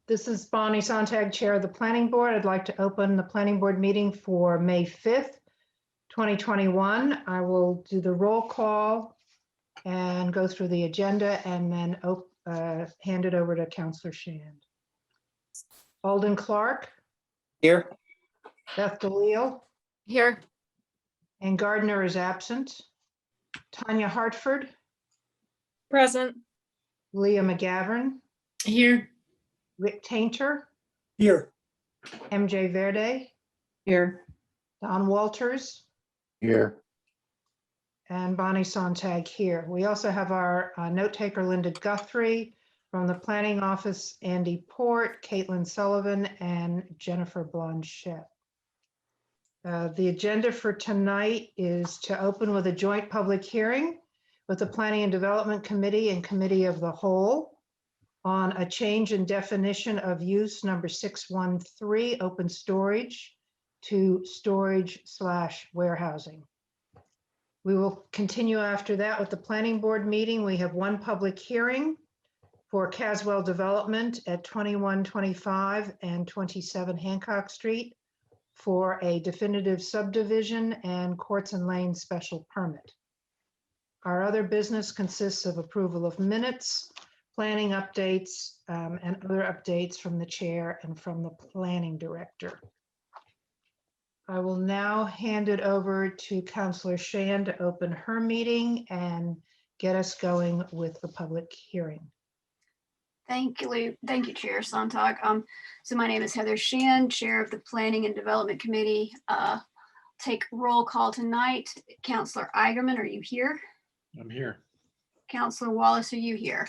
This is Bonnie Sontag, Chair of the Planning Board. I'd like to open the Planning Board meeting for May 5th, 2021. I will do the roll call and go through the agenda and then hand it over to Councillor Shand. Alden Clark. Here. Beth DeLeo. Here. And Gardner is absent. Tanya Hartford. Present. Leah McGavern. Here. Rick Tainter. Here. MJ Verde. Here. Don Walters. Here. And Bonnie Sontag here. We also have our note taker, Linda Guthrie, from the Planning Office, Andy Port, Caitlin Sullivan, and Jennifer Blanchette. The agenda for tonight is to open with a joint public hearing with the Planning and Development Committee and Committee of the Whole on a change in definition of use number 613, open storage, to storage/warehousing. We will continue after that with the Planning Board meeting. We have one public hearing for Caswell Development at 2125 and 27 Hancock Street for a definitive subdivision and Quartz and Lane special permit. Our other business consists of approval of minutes, planning updates, and other updates from the chair and from the planning director. I will now hand it over to Councillor Shand to open her meeting and get us going with the public hearing. Thank you, Chair Sontag. So my name is Heather Shand, Chair of the Planning and Development Committee. Take roll call tonight. Councillor Eigerman, are you here? I'm here. Councillor Wallace, are you here?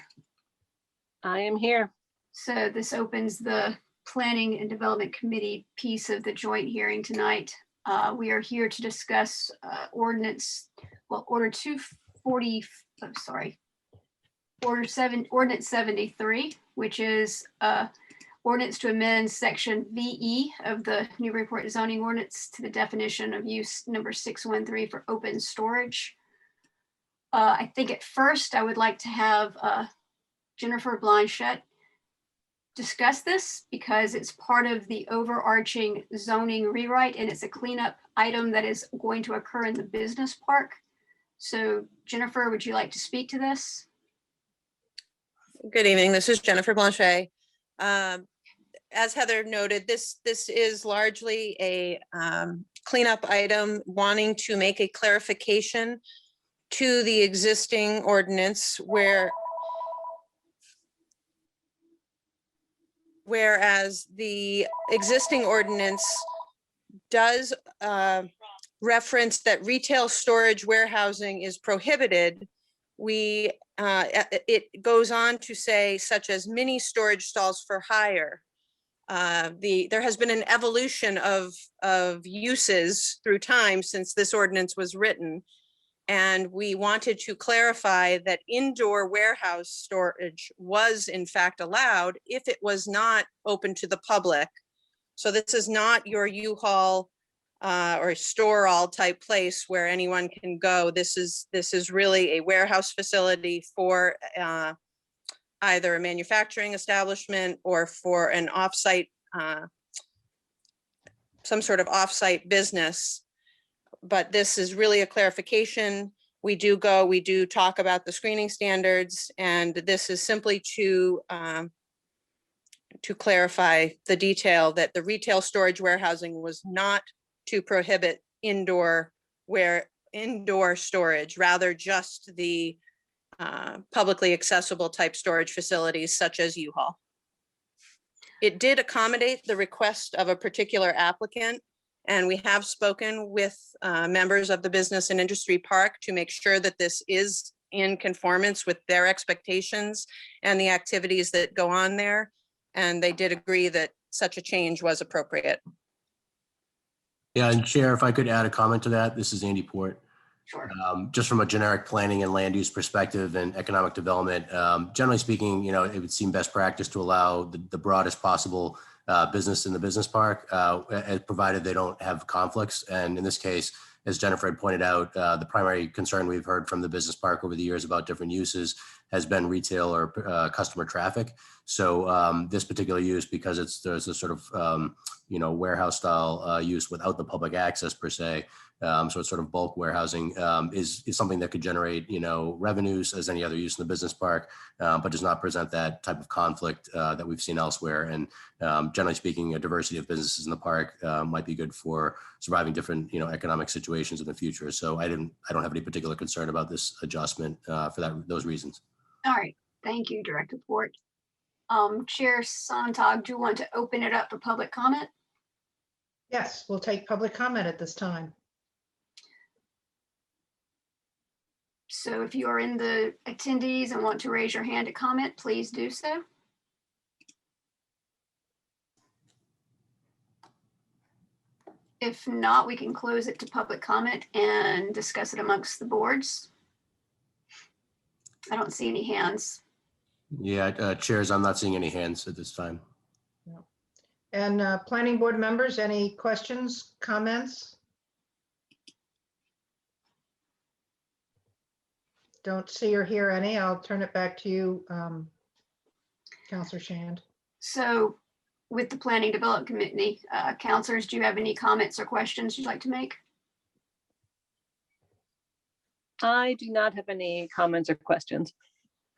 I am here. So this opens the Planning and Development Committee piece of the joint hearing tonight. We are here to discuss Ordinance 73, which is ordinance to amend section VE of the Newburyport zoning ordinance to the definition of use number 613 for open storage. I think at first I would like to have Jennifer Blanchette discuss this because it's part of the overarching zoning rewrite and it's a cleanup item that is going to occur in the business park. So Jennifer, would you like to speak to this? Good evening. This is Jennifer Blanchet. As Heather noted, this is largely a cleanup item wanting to make a clarification to the existing ordinance whereas the existing ordinance does reference that retail storage warehousing is prohibited. It goes on to say such as mini storage stalls for hire. There has been an evolution of uses through time since this ordinance was written. And we wanted to clarify that indoor warehouse storage was in fact allowed if it was not open to the public. So this is not your U-Haul or store all type place where anyone can go. This is really a warehouse facility for either a manufacturing establishment or for an offsite, some sort of offsite business. But this is really a clarification. We do talk about the screening standards, and this is simply to clarify the detail that the retail storage warehousing was not to prohibit indoor storage, rather just the publicly accessible type storage facilities such as U-Haul. It did accommodate the request of a particular applicant, and we have spoken with members of the Business and Industry Park to make sure that this is in conformance with their expectations and the activities that go on there. And they did agree that such a change was appropriate. Yeah, and Chair, if I could add a comment to that, this is Andy Port. Sure. Just from a generic planning and land use perspective and economic development, generally speaking, it would seem best practice to allow the broadest possible business in the business park, provided they don't have conflicts. And in this case, as Jennifer had pointed out, the primary concern we've heard from the business park over the years about different uses has been retail or customer traffic. So this particular use, because there's a sort of warehouse style use without the public access per se. So it's sort of bulk warehousing is something that could generate, revenues as any other use in the business park, but does not present that type of conflict that we've seen elsewhere. And generally speaking, a diversity of businesses in the park might be good for surviving different, economic situations in the future. So I don't have any particular concern about this adjustment for those reasons. All right, thank you, Director Port. Chair Sontag, do you want to open it up for public comment? Yes, we'll take public comment at this time. So if you are in the attendees and want to raise your hand to comment, please do so. If not, we can close it to public comment and discuss it amongst the boards. I don't see any hands. Yeah, chairs, I'm not seeing any hands at this time. And planning board members, any questions, comments? Don't see or hear any. I'll turn it back to you, Councilor Shand. So with the Planning Development Committee, councilors, do you have any comments or questions you'd like to make? I do not have any comments or questions.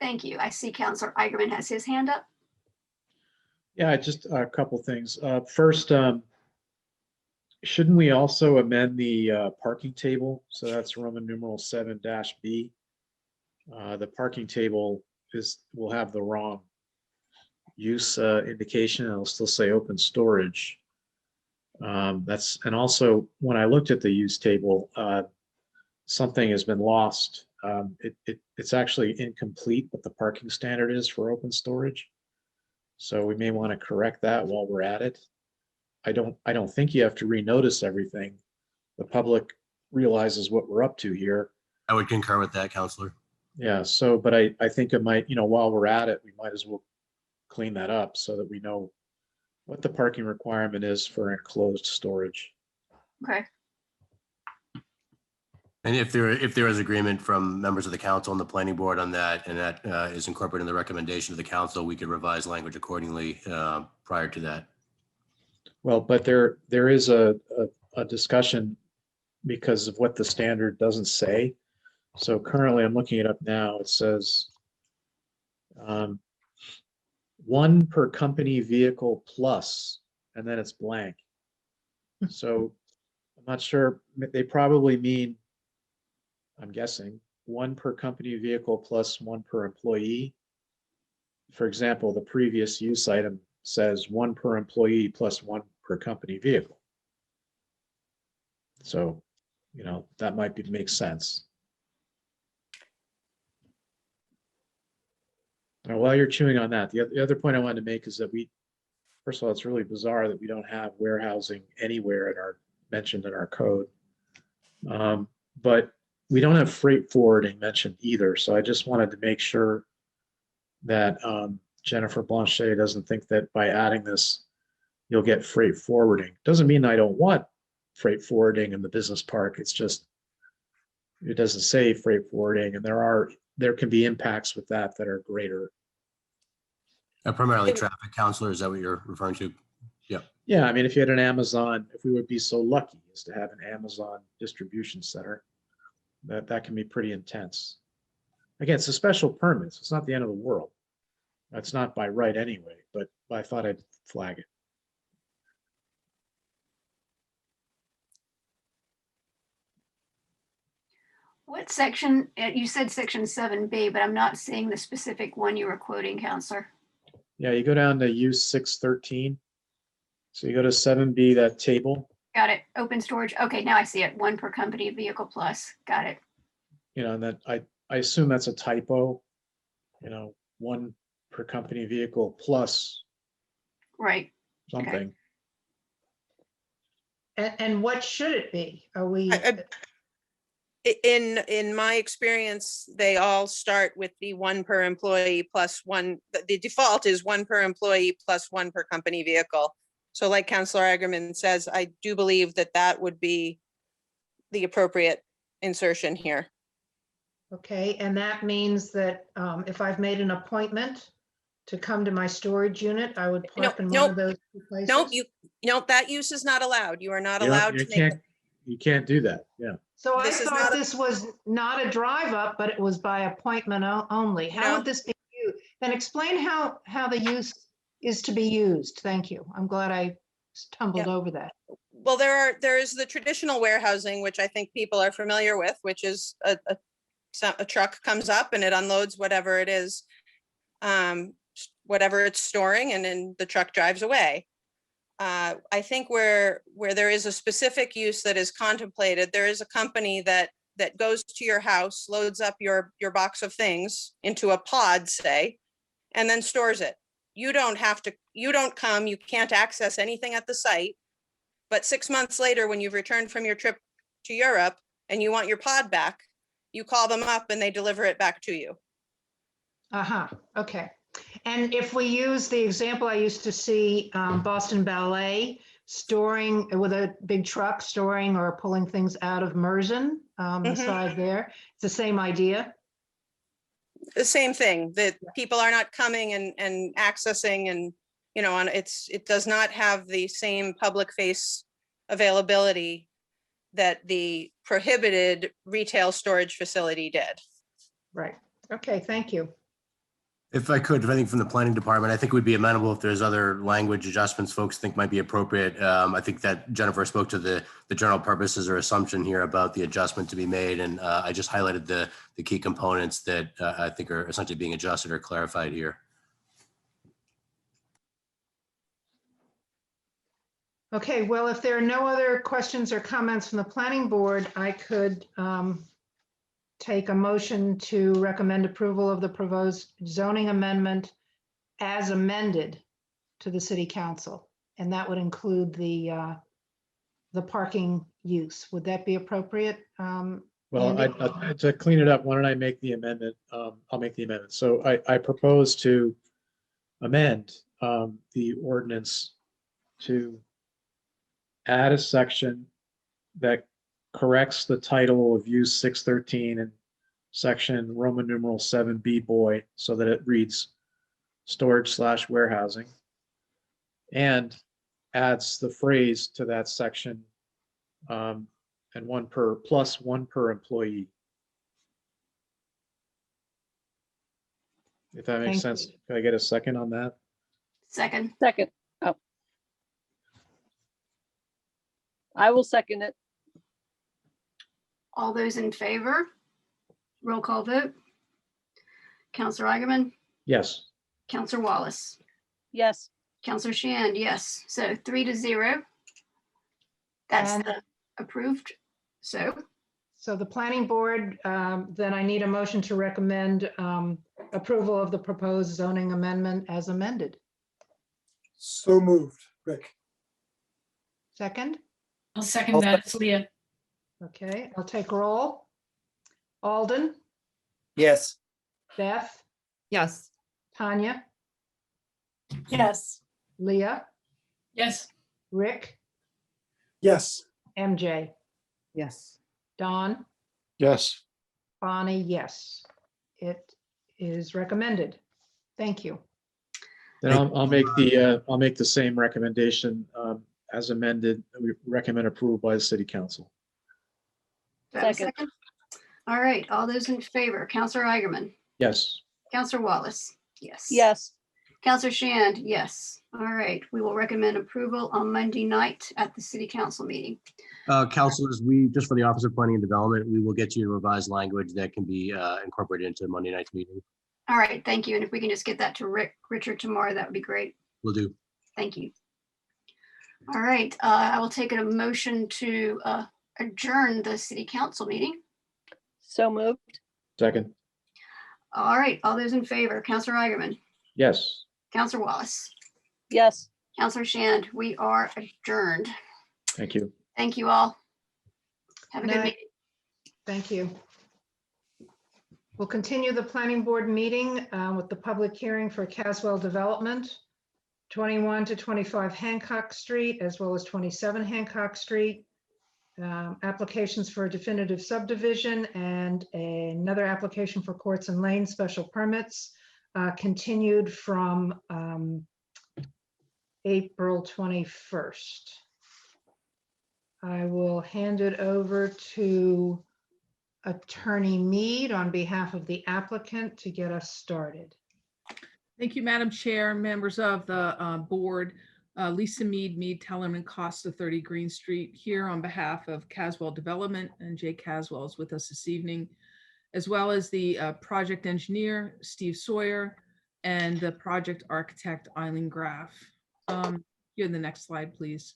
Thank you. I see Councilor Eigenman has his hand up. Yeah, just a couple things. First, shouldn't we also amend the parking table? So that's Roman numeral 7-B. The parking table will have the wrong use indication. It'll still say open storage. And also when I looked at the use table, something has been lost. It's actually incomplete what the parking standard is for open storage. So we may want to correct that while we're at it. I don't think you have to renotice everything. The public realizes what we're up to here. I would concur with that, Councilor. Yeah, so, but I think it might, while we're at it, we might as well clean that up so that we know what the parking requirement is for enclosed storage. Okay. And if there is agreement from members of the council and the planning board on that, and that is incorporated in the recommendation of the council, we could revise language accordingly prior to that. Well, but there is a discussion because of what the standard doesn't say. So currently I'm looking it up now. It says 1 per company vehicle plus, and then it's blank. So I'm not sure, they probably mean, I'm guessing, 1 per company vehicle plus 1 per employee. For example, the previous use item says 1 per employee plus 1 per company vehicle. So, that might make sense. Now, while you're chewing on that, the other point I wanted to make is that first of all, it's really bizarre that we don't have warehousing anywhere mentioned in our code. But we don't have freight forwarding mentioned either. So I just wanted to make sure that Jennifer Blanchet doesn't think that by adding this, you'll get freight forwarding. Doesn't mean I don't want freight forwarding in the business park. It's just, it doesn't say freight forwarding, and there can be impacts with that are greater. Primarily traffic, Councilor, is that what you're referring to? Yeah. Yeah, I mean, if you had an Amazon, if we would be so lucky as to have an Amazon distribution center, that can be pretty intense. Again, it's a special permit, so it's not the end of the world. That's not by right anyway, but I thought I'd flag it. What section, you said section 7B, but I'm not seeing the specific one you were quoting, Counselor. Yeah, you go down to use 613. So you go to 7B, that table. Got it. Open storage. Okay, now I see it. 1 per company vehicle plus. Got it. And that I assume that's a typo. 1 per company vehicle plus Right. something. Okay. And what should it be? Are we? In my experience, they all start with the 1 per employee plus 1. The default is 1 per employee plus 1 per company vehicle. So like Councilor Eigenman says, I do believe that would be the appropriate insertion here. Okay, and that means that if I've made an appointment to come to my storage unit, I would No, park in one nope, of those two places? Nope, that use is not allowed. You are not allowed to make. You can't do that. Yeah. So I This is thought not a- this was not a drive up, but it was by appointment only. How No. would this be used? Then explain how the use is to be used. Thank you. I'm glad I stumbled Yep. over that. Well, there is the traditional warehousing, which I think people are familiar with, which is a truck comes up and it unloads whatever it is, whatever it's storing, and then the truck drives away. I think where there is a specific use that is contemplated, there is a company that goes to your house, loads up your box of things into a pod, say, and then stores it. You don't come, you can't access anything at the site. But 6 months later, when you've returned from your trip to Europe and you want your pod back, you call them up and they deliver it back to you. Okay. And if we use the example I used to see, Boston Ballet storing with a big truck, storing or pulling things out of Mersin, the side there, it's the same idea. The same thing, that people are not coming and accessing, and it does not have the same public face availability that the prohibited retail storage facility did. Right. Okay, thank you. If I could, I think from the planning department, I think we'd be amenable if there's other language adjustments folks think might be appropriate. I think that Jennifer spoke to the general purposes or assumption here about the adjustment to be made. And I just highlighted the key components that I think are essentially being adjusted or clarified here. Okay, well, if there are no other questions or comments from the planning board, I could take a motion to recommend approval of the proposed zoning amendment as amended to the city council. And that would include the parking use. Would that be appropriate? Well, Andy? to clean it up, why don't I make the amendment? I'll make the amendment. So I propose to amend the ordinance to add a section that corrects the title of use 613 and section Roman numeral 7B boy, so that it reads storage/warehousing, and adds the phrase to that section, and one per employee. If that makes Thank sense. you. Can I get a second on that? Second. Oh. I will second it. All those in favor? Roll call vote. Counselor Eigenmann, Yes. Counselor Wallace, Yes. Counselor Shand, yes. So 3-0. That's And- the approved. So So the planning board, then I need a motion to recommend approval of the proposed zoning amendment as amended. So moved, Rick. Second? I'll second that. It's Leah. Okay, I'll take roll. Alden, Yes. Beth, Yes. Tanya, Yes. Leah, Yes. Rick, Yes. MJ, Yes. Don, Yes. Bonnie, yes. It is recommended. Thank you. Then I'll make the same recommendation as amended. We recommend approval by the city council. do I have a Second. second? All right, all those in favor, Counselor Eigenmann, Yes. Counselor Wallace, yes. Yes. Counselor Shand, yes. All right, we will recommend approval on Monday night at the city council meeting. Councilors, we, just for the Office of Planning and Development, we will get you revised language that can be incorporated into Monday night's meeting. All right, thank you. And if we can just get that to Richard tomorrow, that would be great. Will do. Thank you. All right, I will take a motion to adjourn the city council meeting. So moved. Second. All right, all those in favor, Counselor Eigenmann, Yes. Counselor Wallace, Yes. Counselor Shand, we are adjourned. Thank you. Thank you all. Have a good Night. meeting. Thank you. We'll continue the planning board meeting with the public hearing for Caswell Development, 21 to 25 Hancock Street, as well as 27 Hancock Street. applications for a definitive subdivision and another application for Quartz and Lane special permits continued from April 21st. I will hand it over to Attorney Mead on behalf of the applicant to get us started. Thank you, Madam Chair, members of the board. Lisa Mead, Tellerman, Costa 30 Green Street, here on behalf of Caswell Development, and Jay Caswell is with us this evening, as well as the project engineer, Steve Sawyer, and the project architect, Eileen Graff. Here in the next slide, please.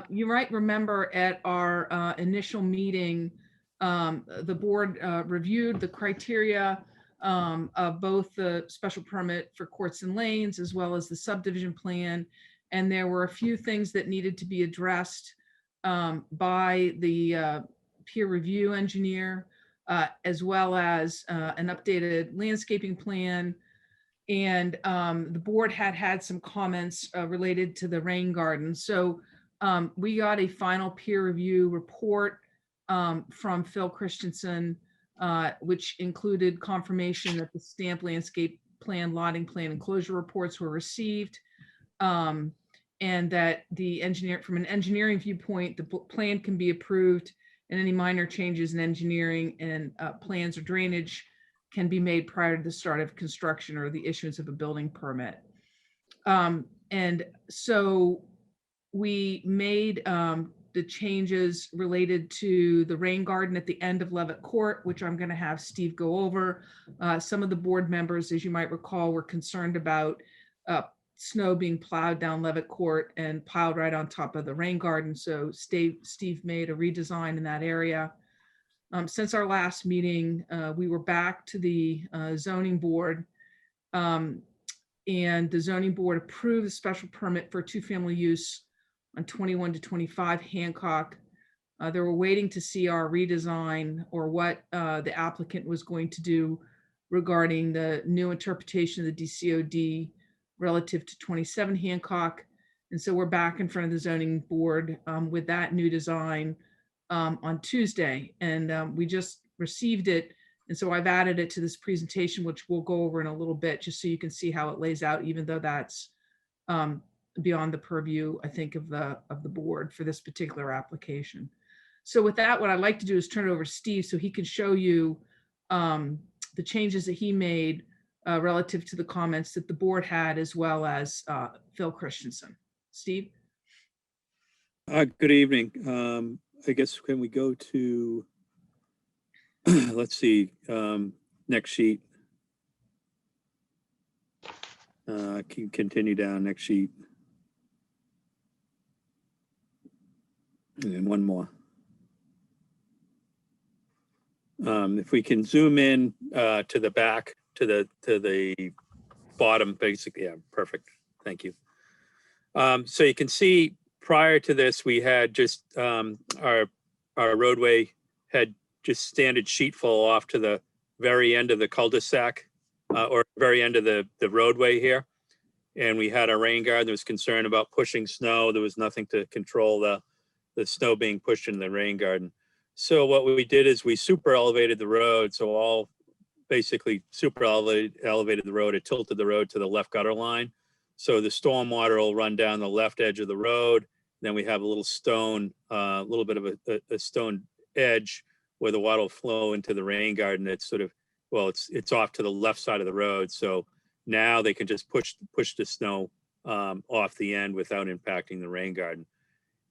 You might remember at our initial meeting, the board reviewed the criteria of both the special permit for Quartz and Lanes as well as the subdivision plan. And there were a few things that needed to be addressed by the peer review engineer, as well as an updated landscaping plan. And the board had some comments related to the rain garden. So we got a final peer review report from Phil Christensen, which included confirmation that the stamped landscape plan, lotting plan, and closure reports were received. And that from an engineering viewpoint, the plan can be approved, and any minor changes in engineering and plans or drainage can be made prior to the start of construction or the issuance of a building permit. And so we made the changes related to the rain garden at the end of Levitt Court, which I'm going to have Steve go over. Some of the board members, as you might recall, were concerned about snow being plowed down Levitt Court and piled right on top of the rain garden. So Steve made a redesign in that area. Since our last meeting, we were back to the zoning board, and the zoning board approved the special permit for two-family use on 21 to 25 Hancock. They were waiting to see our redesign or what the applicant was going to do regarding the new interpretation of the DCOD relative to 27 Hancock. And so we're back in front of the zoning board with that new design on Tuesday. And we just received it. And so I've added it to this presentation, which we'll go over in a little bit, just so you can see how it lays out, even though that's beyond the purview, I think, of the board for this particular application. So with that, what I'd like to do is turn it over to Steve so he can show you the changes that he made relative to the comments that the board had, as well as Phil Christensen. Steve? Good evening. I guess can we go to, let's see, next sheet. Can continue down, next sheet. And then one more. If we can zoom in to the back, to the bottom, basically, yeah, perfect. Thank you. So you can see prior to this, we had just our roadway had just standard sheet flow off to the very end of the cul-de-sac or very end of the roadway here. And we had a rain garden that was concerned about pushing snow. There was nothing to control the snow being pushed in the rain garden. So what we did is we super elevated the road. So all basically super elevated the road. It tilted the road to the left gutter line. So the storm water will run down the left edge of the road. Then we have a little stone, a little bit of a stone edge where the water will flow into the rain garden. It's sort of, well, it's off to the left side of the road. So now they can just push the snow off the end without impacting the rain garden.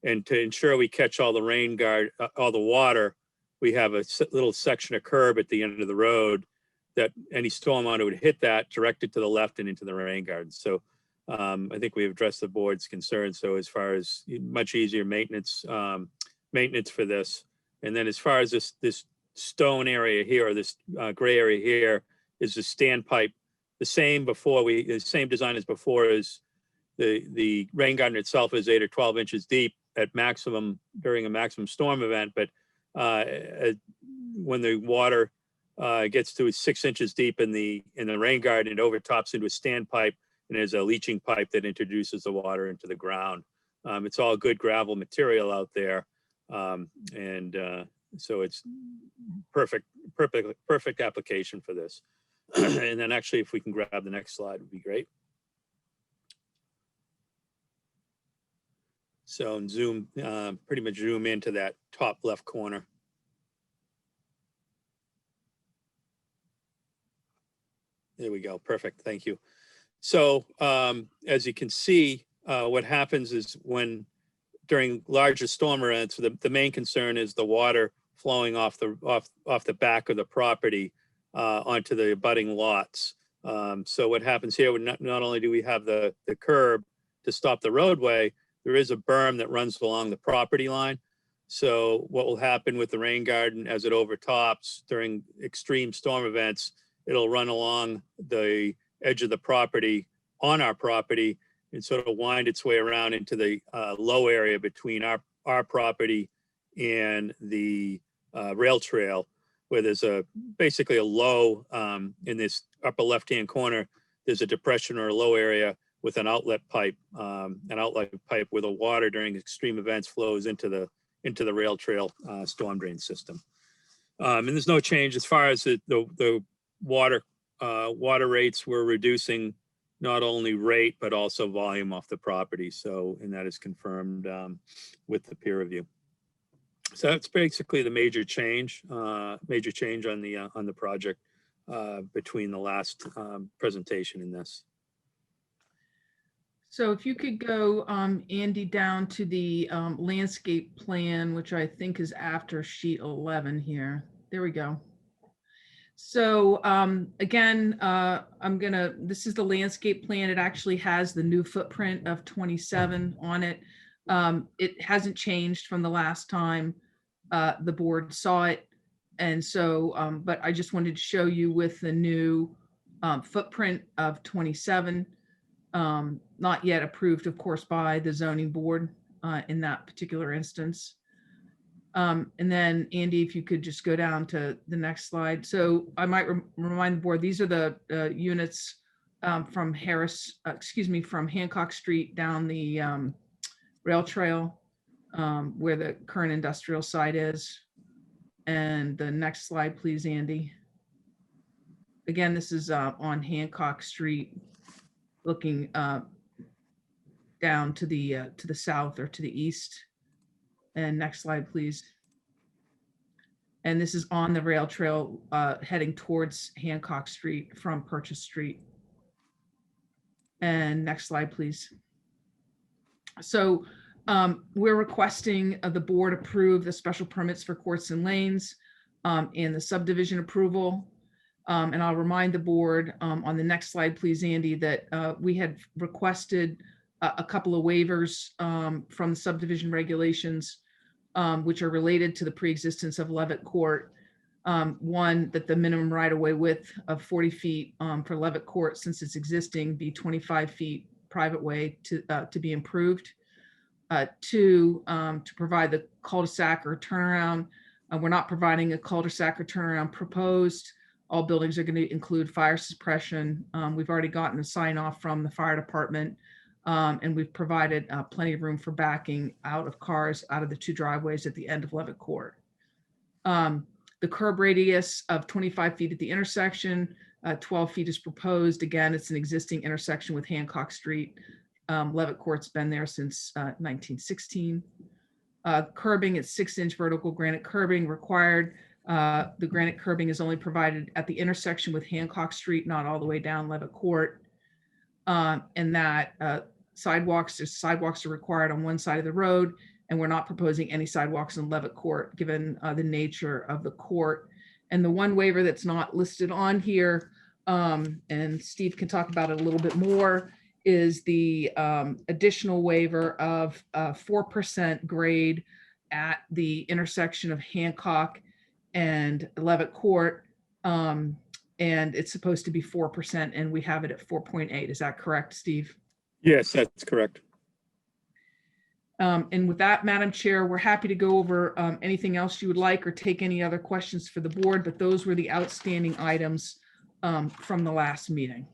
And to ensure we catch all the water, we have a little section of curb at the end of the road that any storm water would hit that, directed to the left and into the rain garden. So I think we've addressed the board's concerns. So as far as much easier maintenance for this. And then as far as this stone area here, or this gray area here, is the standpipe. The same design as before. Is the rain garden itself is 8 or 12 inches deep at maximum during a maximum storm event, but when the water gets to 6 inches deep in the rain garden, it overtops into a standpipe, and there's a leaching pipe that introduces the water into the ground. It's all good gravel material out there. So it's perfect application for this. And then actually, if we can grab the next slide, would be great. So and zoom, pretty much zoom into that top left corner. There we go. Perfect. Thank you. So as you can see, what happens is when during larger storm events, the main concern is the water flowing off the back of the property onto the abutting lots. So what happens here, not only do we have the curb to stop the roadway, there is a berm that runs along the property line. So what will happen with the rain garden as it overtops during extreme storm events, it'll run along the edge of the property on our property and sort of wind its way around into the low area between our property and the rail trail, where there's basically a low in this upper left-hand corner. There's a depression or a low area with an outlet pipe where the water during extreme events flows into the rail trail storm drain system. And there's no change as far as the water rates. We're reducing not only rate, but also volume off the property. So, and that is confirmed with the peer review. So that's basically the major change on the project between the last presentation and this. So if you could go, Andy, down to the landscape plan, which I think is after sheet 11 here. There we go. So again, this is the landscape plan. It actually has the new footprint of 27 on it. It hasn't changed from the last time the board saw it. And so, but I just wanted to show you with the new footprint of 27, not yet approved, of course, by the zoning board in that particular instance. And then Andy, if you could just go down to the next slide. So I might remind the board, these are the units from from Hancock Street down the rail trail where the current industrial site is. And the next slide, please, Andy. Again, this is on Hancock Street, looking down to the south or to the east. And next slide, please. And this is on the rail trail heading towards Hancock Street from Purchase Street. And next slide, please. So we're requesting the board approve the special permits for courts and lanes and the subdivision approval. And I'll remind the board on the next slide, please, Andy, that we had requested a couple of waivers from the subdivision regulations, which are related to the preexistence of Levitt Court. One, that the minimum right-of-way width of 40 feet for Levitt Court, since it's existing, be 25 feet private way to be improved. Two, to provide the cul-de-sac or turnaround. We're not providing a cul-de-sac or turnaround proposed. All buildings are going to include fire suppression. We've already gotten a sign off from the fire department. And we've provided plenty of room for backing out of cars out of the two driveways at the end of Levitt Court. The curb radius of 25 feet at the intersection, 12 feet is proposed. Again, it's an existing intersection with Hancock Street. Levitt Court's been there since 1916. Curbing at 6-inch vertical granite curbing required. The granite curbing is only provided at the intersection with Hancock Street, not all the way down Levitt Court. And that sidewalks are required on one side of the road, and we're not proposing any sidewalks in Levitt Court, given the nature of the court. And the one waiver that's not listed on here, and Steve can talk about it a little bit more, is the additional waiver of 4% grade at the intersection of Hancock and Levitt Court. And it's supposed to be 4%, and we have it at 4.8. Is that correct, Steve? Yes, that's correct. And with that, Madam Chair, we're happy to go over anything else you would like or take any other questions for the board, but those were the outstanding items from the last meeting.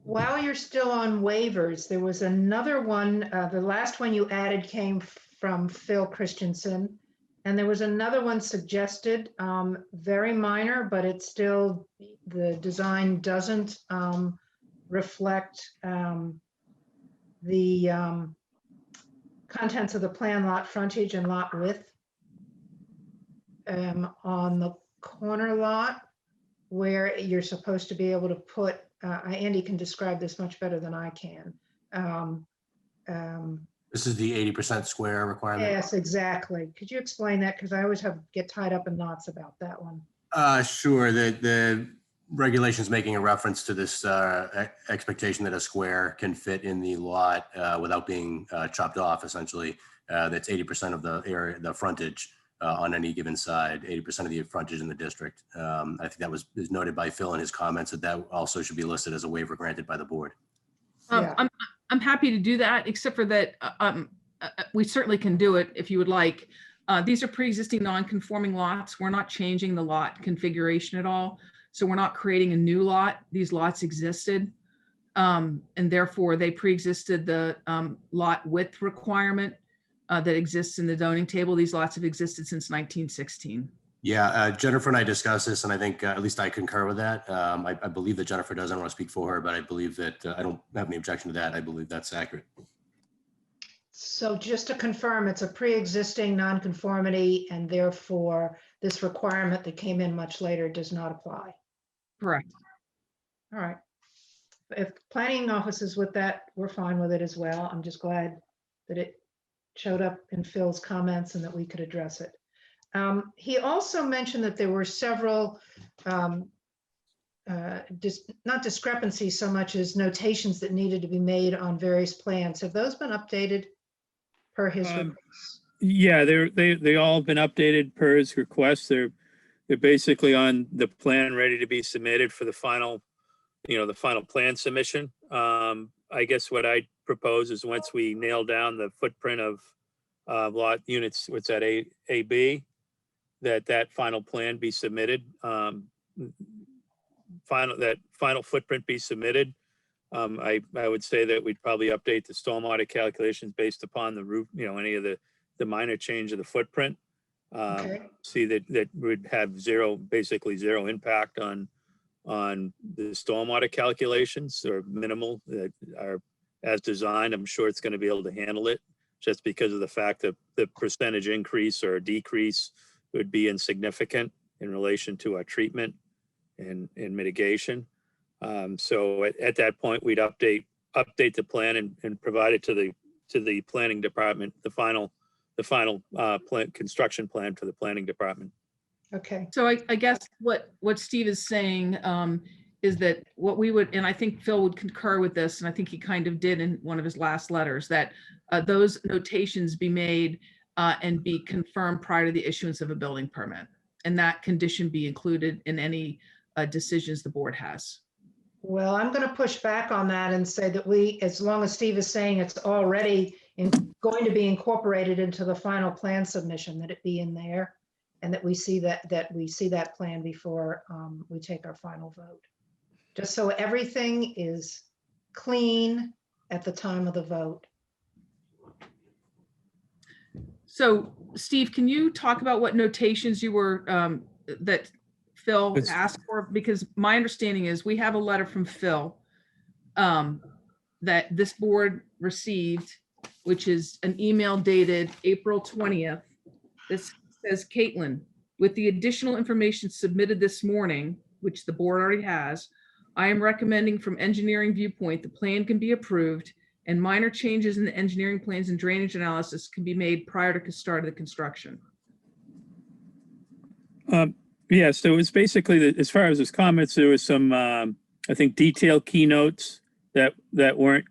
While you're still on waivers, there was another one, the last one you added came from Phil Christensen. And there was another one suggested, very minor, but it's still, the design doesn't reflect the contents of the plan, lot frontage and lot width. On the corner lot, where you're supposed to be able to put, Andy can describe this much better than I can. This is the 80% square requirement. Yes, exactly. Could you explain that? Because I always get tied up in knots about that one. Sure. The regulations making a reference to this expectation that a square can fit in the lot without being chopped off, essentially. That's 80% of the area, the frontage on any given side, 80% of the frontage in the district. I think that was noted by Phil in his comments that also should be listed as a waiver granted by the board. Yeah. I'm happy to do that, except for that we certainly can do it if you would like. These are pre-existing non-conforming lots. We're not changing the lot configuration at all. So we're not creating a new lot. These lots existed. And therefore they pre-existed the lot width requirement that exists in the zoning table. These lots have existed since 1916. Yeah, Jennifer and I discussed this, and I think at least I concur with that. I believe that Jennifer doesn't want to speak for her, but I believe that I don't have any objection to that. I believe that's accurate. So just to confirm, it's a pre-existing nonconformity, and therefore this requirement that came in much later does not apply. Correct. All right. If planning office is with that, we're fine with it as well. I'm just glad that it showed up in Phil's comments and that we could address it. He also mentioned that there were several, not discrepancies so much as notations that needed to be made on various plans. Have those been updated per his request? Yeah, they all have been updated per his request. They're basically on the plan ready to be submitted for the final, the final plan submission. I guess what I propose is once we nail down the footprint of lot units, what's that, AB, that final plan be submitted, that final footprint be submitted. I would say that we'd probably update the stormwater calculations based upon the roof, any of the minor change of the footprint. Okay. See that would have basically zero impact on the stormwater calculations, or minimal, that are as designed. I'm sure it's going to be able to handle it, just because of the fact that the percentage increase or decrease would be insignificant in relation to our treatment and mitigation. So at that point, we'd update the plan and provide it to the planning department, the final plan, construction plan to the planning department. Okay. So I guess what Steve is saying is that what we would, and I think Phil would concur with this, and I think he kind of did in one of his last letters, that those notations be made and be confirmed prior to the issuance of a building permit, and that condition be included in any decisions the board has. Well, I'm going to push back on that and say that as long as Steve is saying it's already going to be incorporated into the final plan submission, that it be in there, and that we see that plan before we take our final vote. Just so everything is clean at the time of the vote. So Steve, can you talk about what notations you were, that Phil asked for? Because my understanding is we have a letter from Phil that this board received, which is an email dated April 20th. This says, Caitlin, with the additional information submitted this morning, which the board already has, I am recommending from engineering viewpoint, the plan can be approved and minor changes in the engineering plans and drainage analysis can be made prior to the start of the construction. Yeah, so it was basically, as far as his comments, there was some, I think, detailed keynotes that weren't,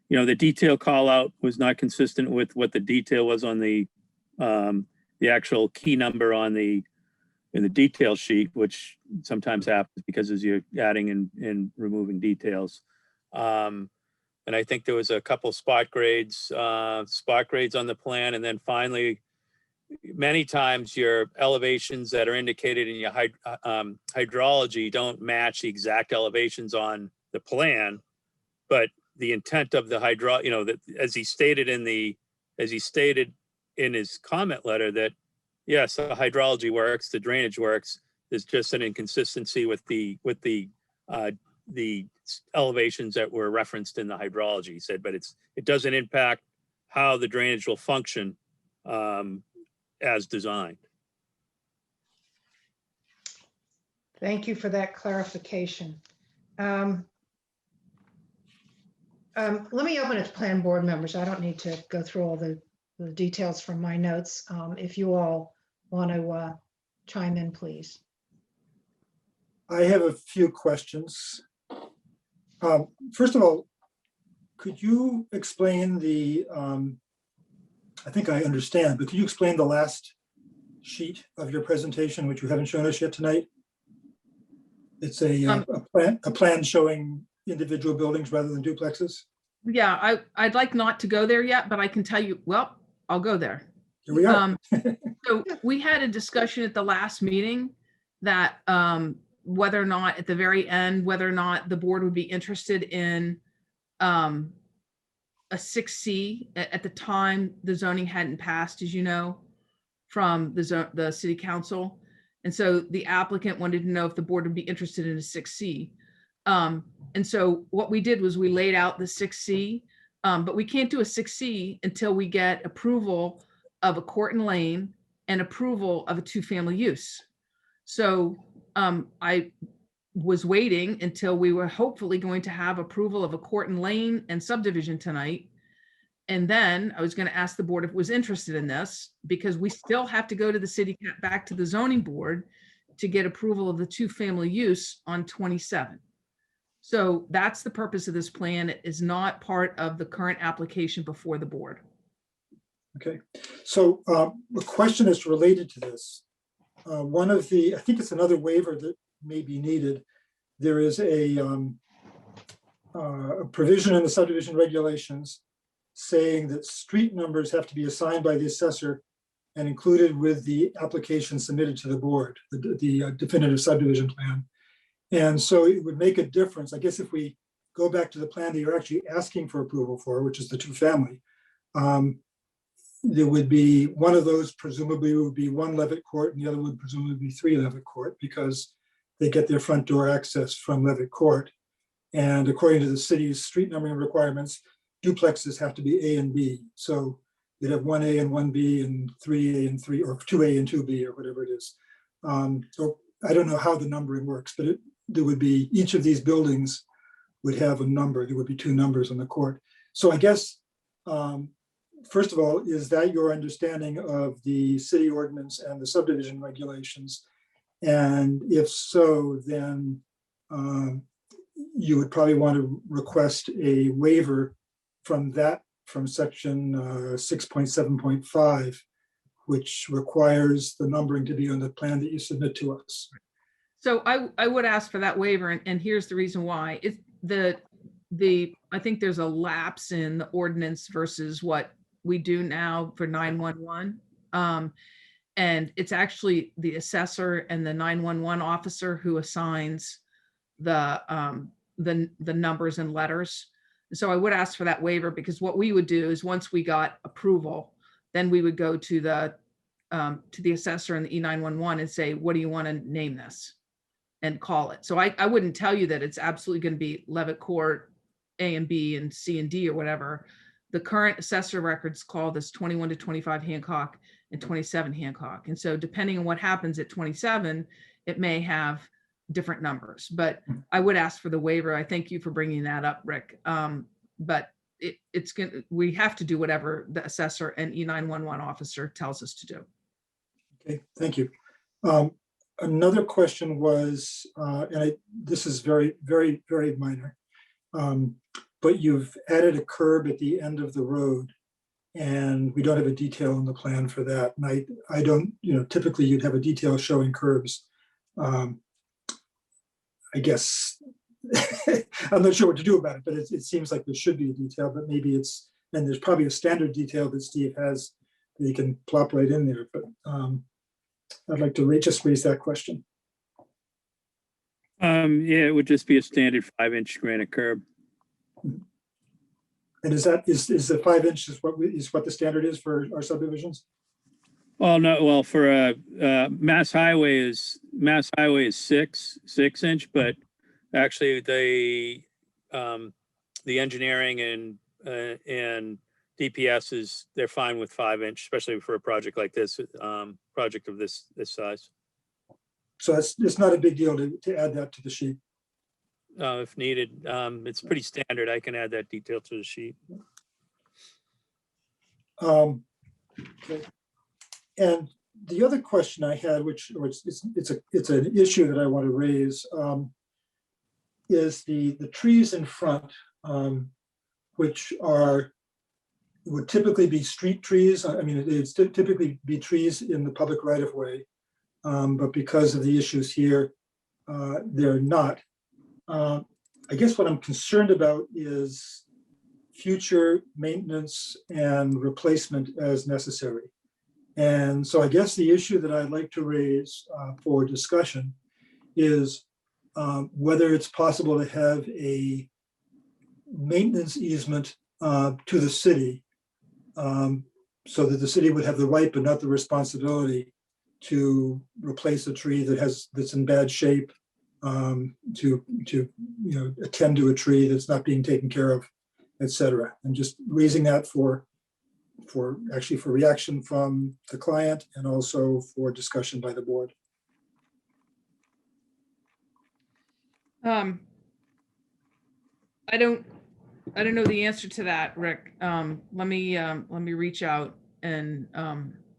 the detail call out was not consistent with what the detail was on the actual key number in the detail sheet, which sometimes happens because as you're adding and removing details. And I think there was a couple spot grades on the plan. And then finally, many times your elevations that are indicated in your hydrology don't match the exact elevations on the plan, but the intent of the as he stated in his comment letter that, yes, the hydrology works, the drainage works. There's just an inconsistency with the elevations that were referenced in the hydrology. He said, but it doesn't impact how the drainage will function as designed. Thank you for that clarification. Let me open it to plan board members. I don't need to go through all the details from my notes. If you all want to chime in, please. I have a few questions. First of all, could you explain the, I think I understand, but could you explain the last sheet of your presentation, which you haven't shown us yet tonight? It's a plan showing individual buildings rather than duplexes. Yeah, I'd like not to go there yet, but I can tell you, well, I'll go there. Here we are. So we had a discussion at the last meeting that whether or not at the very end, whether or not the board would be interested in a 6C. At the time, the zoning hadn't passed, as you know, from the city council. And so the applicant wanted to know if the board would be interested in a 6C. And so what we did was we laid out the 6C, but we can't do a 6C until we get approval of a court and lane and approval of a 2-family use. So I was waiting until we were hopefully going to have approval of a court and lane and subdivision tonight. And then I was going to ask the board if it was interested in this, because we still have to go to the city, back to the zoning board to get approval of the 2-family use on 27. So that's the purpose of this plan. It is not part of the current application before the board. Okay, so the question is related to this. One of the, I think it's another waiver that may be needed. There is a provision in the subdivision regulations saying that street numbers have to be assigned by the assessor and included with the application submitted to the board, the definitive subdivision plan. And so it would make a difference, I guess, if we go back to the plan that you're actually asking for approval for, which is the 2-family. There would be one of those presumably would be 1 Levitt Court, and the other would presumably be 3 Levitt Court, because they get their front door access from Levitt Court. And according to the city's street numbering requirements, duplexes have to be A and B. So you'd have 1A and 1B and 3A and 3, or 2A and 2B, or whatever it is. So I don't know how the numbering works, but there would be, each of these buildings would have a number. There would be 2 numbers on the court. So I guess, first of all, is that your understanding of the city ordinance and the subdivision regulations? And if so, then you would probably want to request a waiver from section 6.7.5, which requires the numbering to be on the plan that you submit to us. So I would ask for that waiver, and here's the reason why. It's I think there's a lapse in the ordinance versus what we do now for 911. And it's actually the assessor and the 911 officer who assigns the numbers and letters. So I would ask for that waiver, because what we would do is once we got approval, then we would go to the assessor and the E911 and say, what do you want to name this? And call it. So I wouldn't tell you that it's absolutely going to be Levitt Court A and B and C and D or whatever. The current assessor records call this 21 to 25 Hancock and 27 Hancock. And so depending on what happens at 27, it may have different numbers, but I would ask for the waiver. I thank you for bringing that up, Rick. But we have to do whatever the assessor and E911 officer tells us to do. Okay, thank you. Another question was, this is very, very, very minor, but you've added a curb at the end of the road, and we don't have a detail in the plan for that. And I don't, typically you'd have a detail showing curbs. I guess, I'm not sure what to do about it, but it seems like there should be a detail, but maybe and there's probably a standard detail that Steve has that he can plop right in there, but I'd like to just raise that question. Yeah, it would just be a standard 5-inch granite curb. And is the 5 inches what the standard is for our subdivisions? Well, no, well, for Mass Highway is 6 inch, but actually the engineering and DPS they're fine with 5 inch, especially for a project like this, project of this size. So it's not a big deal to add that to the sheet. If needed, it's pretty standard. I can add that detail to the sheet. Okay. And the other question I had, which it's an issue that I want to raise, is the trees in front, which would typically be street trees. I mean, it's typically be trees in the public right of way, but because of the issues here, they're not. I guess what I'm concerned about is future maintenance and replacement as necessary. And so I guess the issue that I'd like to raise for discussion is whether it's possible to have a maintenance easement to the city, so that the city would have the right but not the responsibility to replace a tree that's in bad shape, to attend to a tree that's not being taken care of, et cetera. And just raising that for reaction from the client and also for discussion by the board. I don't know the answer to that, Rick. Let me reach out and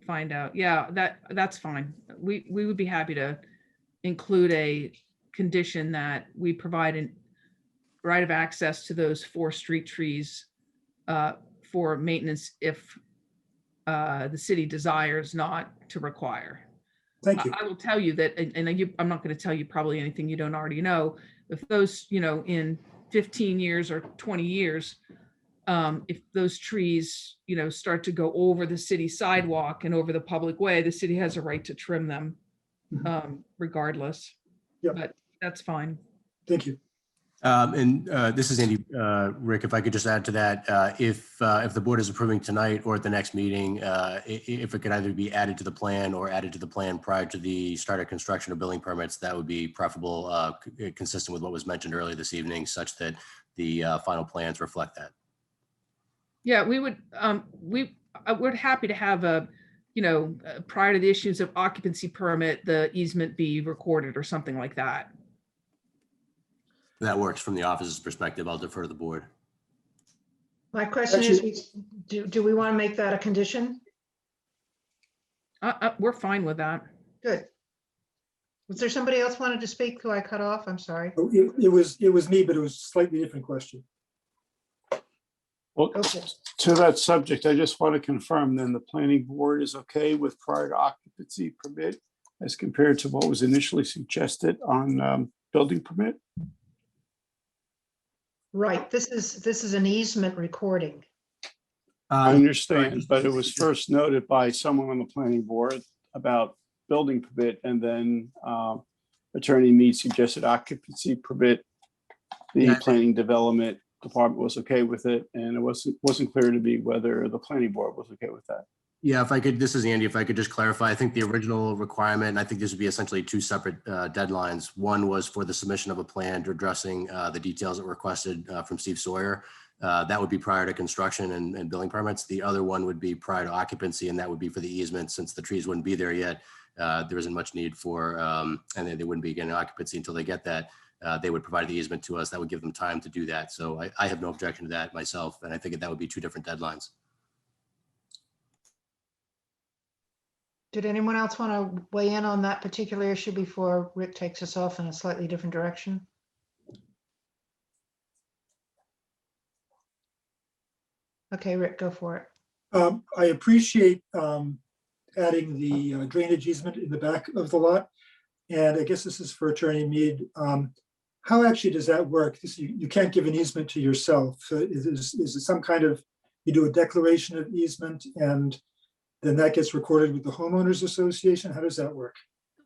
find out. Yeah, that's fine. We would be happy to include a condition that we provide a right of access to those 4 street trees for maintenance if the city desires not to require. Thank you. I will tell you that, and I'm not going to tell you probably anything you don't already know. If those, in 15 years or 20 years, if those trees, start to go over the city sidewalk and over the public way, the city has a right to trim them regardless. Yep. But that's fine. Thank you. And this is Andy. Rick, if I could just add to that, if the board is approving tonight or at the next meeting, if it could either be added to the plan or added to the plan prior to the start of construction or building permits, that would be preferable, consistent with what was mentioned earlier this evening, such that the final plans reflect that. Yeah, we're happy to have prior to the issuance of occupancy permit, the easement be recorded or something like that. That works from the office's perspective. I'll defer to the board. My question is, do we want to make that a condition? We're fine with that. Good. Was there somebody else wanted to speak who I cut off? I'm sorry. It was me, but it was a slightly different question. Well, Okay. to that subject, I just want to confirm then the planning board is okay with prior to occupancy permit as compared to what was initially suggested on building permit? Right. This is an easement recording. I understand, but it was first noted by someone on the planning board about building permit, and then Attorney Mead suggested occupancy permit. The planning development department was okay with it, and it wasn't clear to me whether the planning board was okay with that. Yeah, if I could, this is Andy, if I could just clarify, I think the original requirement, and I think this would be essentially 2 separate deadlines. One was for the submission of a plan to addressing the details that were requested from Steve Sawyer. That would be prior to construction and building permits. The other one would be prior to occupancy, and that would be for the easement. Since the trees wouldn't be there yet, there isn't much need for, and they wouldn't be getting occupancy until they get that. They would provide the easement to us. That would give them time to do that. So I have no objection to that myself, and I think that would be 2 different deadlines. Did anyone else want to weigh in on that particular issue before Rick takes us off in a slightly different direction? Okay, Rick, go for it. I appreciate adding the drainage easement in the back of the lot. And I guess this is for Attorney Mead. How actually does that work? You can't give an easement to yourself. So is it some kind of, you do a declaration of easement and then that gets recorded with the homeowners association? How does that work?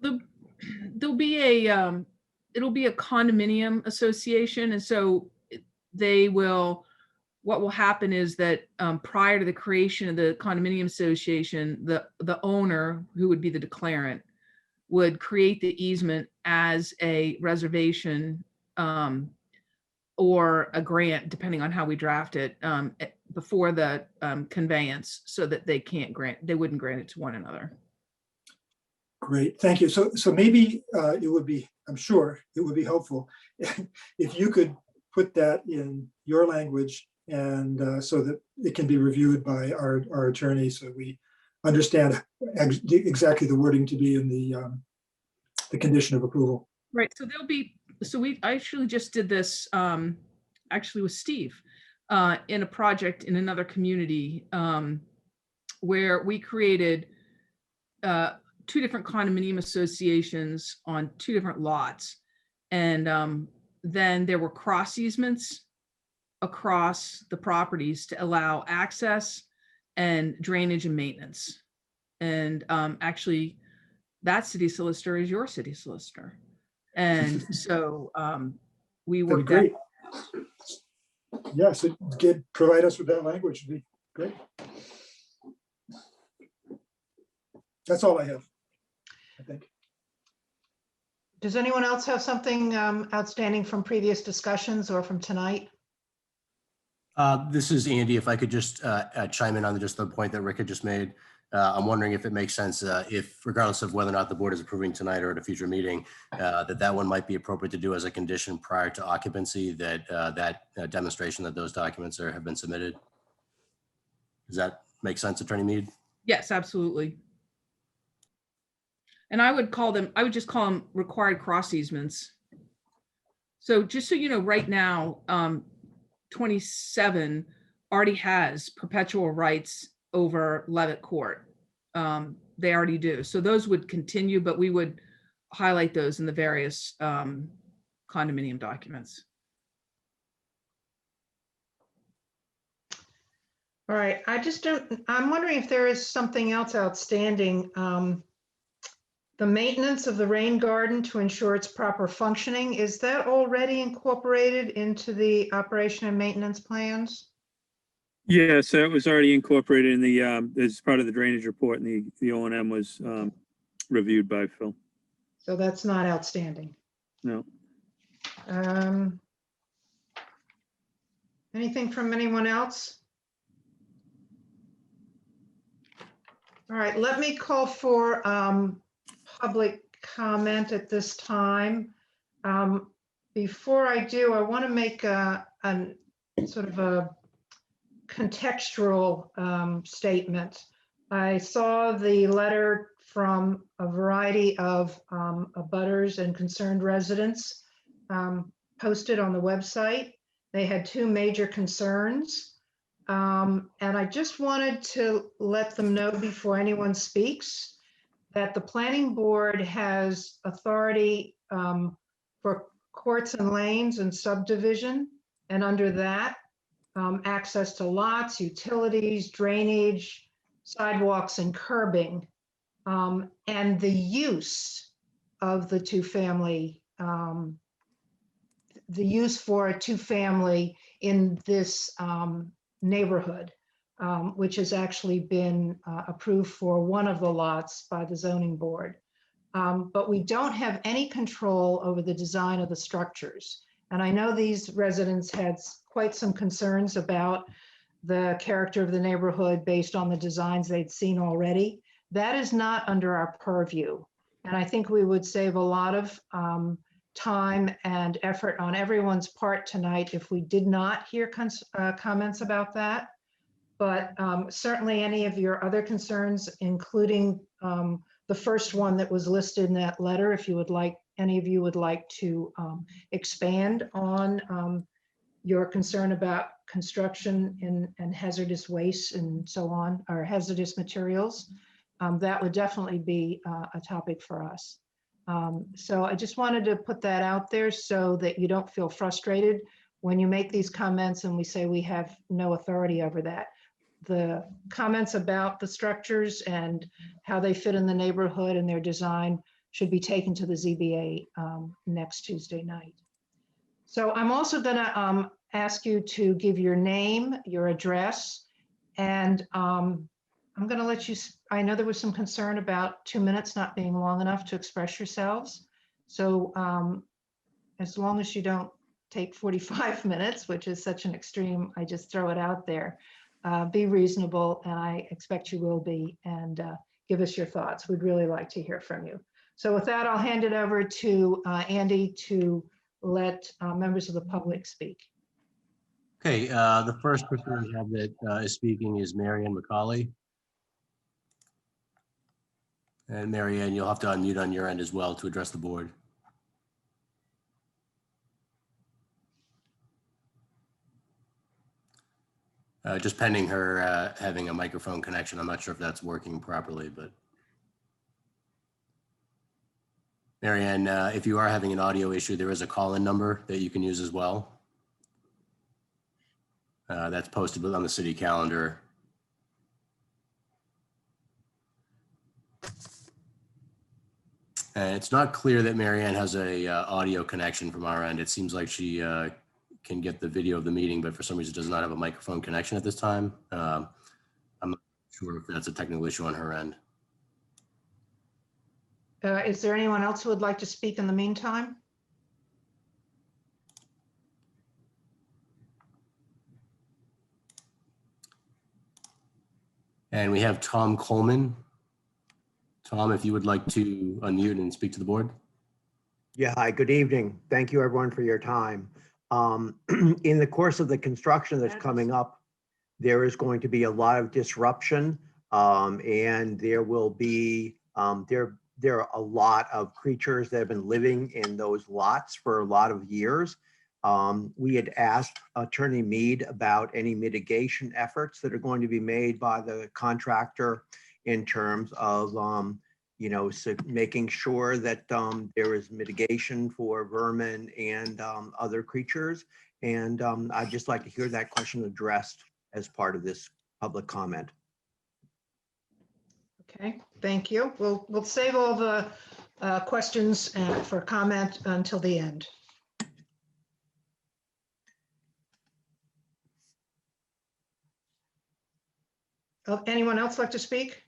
There'll be it'll be a condominium association. And so they will, what will happen is that prior to the creation of the condominium association, the owner, who would be the declarant, would create the easement as a reservation or a grant, depending on how we draft it, before the conveyance, so that they wouldn't grant it to one another. Great, thank you. So maybe it would be, I'm sure it would be helpful if you could put that in your language, and so that it can be reviewed by our attorney, so we understand exactly the wording to be in the condition of approval. Right, so we actually just did this actually with Steve in a project in another community where we created 2 different condominium associations on 2 different lots. And then there were cross easements across the properties to allow access and drainage and maintenance. And actually, that city solicitor is your city solicitor. And so we That'd worked be great. Yes, provide us with that language would be great. That's all I have, I think. Does anyone else have something outstanding from previous discussions or from tonight? This is Andy. If I could just chime in on just the point that Rick had just made. I'm wondering if it makes sense, if regardless of whether or not the board is approving tonight or at a future meeting, that one might be appropriate to do as a condition prior to occupancy, that demonstration that those documents have been submitted. Does that make sense, Attorney Mead? Yes, absolutely. And I would just call them required cross easements. So just so you know, right now, 27 already has perpetual rights over Levitt Court. They already do. So those would continue, but we would highlight those in the various condominium documents. All right, I'm wondering if there is something else outstanding. The maintenance of the rain garden to ensure its proper functioning, is that already incorporated into the operation and maintenance plans? Yeah, so it was already incorporated in the, as part of the drainage report, and the O&M was reviewed by Phil. So that's not outstanding. No. Anything from anyone else? All right, let me call for public comment at this time. Before I do, I want to make a sort of a contextual statement. I saw the letter from a variety of abutters and concerned residents posted on the website. They had 2 major concerns. And I just wanted to let them know before anyone speaks that the planning board has authority for courts and lanes and subdivision. And under that, access to lots, utilities, drainage, sidewalks, and curbing, and the use of the 2-family, the use for a 2-family in this neighborhood, which has actually been approved for one of the lots by the zoning board. But we don't have any control over the design of the structures. And I know these residents had quite some concerns about the character of the neighborhood based on the designs they'd seen already. That is not under our purview. And I think we would save a lot of time and effort on everyone's part tonight if we did not hear comments about that. But certainly any of your other concerns, including the first one that was listed in that letter, if you would like, any of you would like to expand on your concern about construction and hazardous waste and so on, or hazardous materials, that would definitely be a topic for us. So I just wanted to put that out there so that you don't feel frustrated when you make these comments and we say we have no authority over that. The comments about the structures and how they fit in the neighborhood and their design should be taken to the ZBA next Tuesday night. So I'm also gonna ask you to give your name, your address, and I'm going to let you, I know there was some concern about 2 minutes not being long enough to express yourselves. So as long as you don't take 45 minutes, which is such an extreme, I just throw it out there. Be reasonable, and I expect you will be, and give us your thoughts. We'd really like to hear from you. So with that, I'll hand it over to Andy to let members of the public speak. Okay, the first person we have that is speaking is Marianne McCauley. And Marianne, you'll have to unmute on your end as well to address the board. Just pending her having a microphone connection. I'm not sure if that's working properly, but. Marianne, if you are having an audio issue, there is a call-in number that you can use as well. That's posted on the city calendar. And it's not clear that Marianne has a audio connection from our end. It seems like she can get the video of the meeting, but for some reason does not have a microphone connection at this time. I'm not sure if that's a technical issue on her end. Is there anyone else who would like to speak in the meantime? And we have Tom Coleman. Tom, if you would like to unmute and speak to the board. Yeah, hi, good evening. Thank you everyone for your time. In the course of the construction that's coming up, there is going to be a lot of disruption, and there will be, there are a lot of creatures that have been living in those lots for a lot of years. We had asked Attorney Mead about any mitigation efforts that are going to be made by the contractor in terms of, you know, so making sure that there is mitigation for vermin and other creatures. And I'd just like to hear that question addressed as part of this public comment. Okay, thank you. We'll save all the questions for comment until the end. Anyone else like to speak?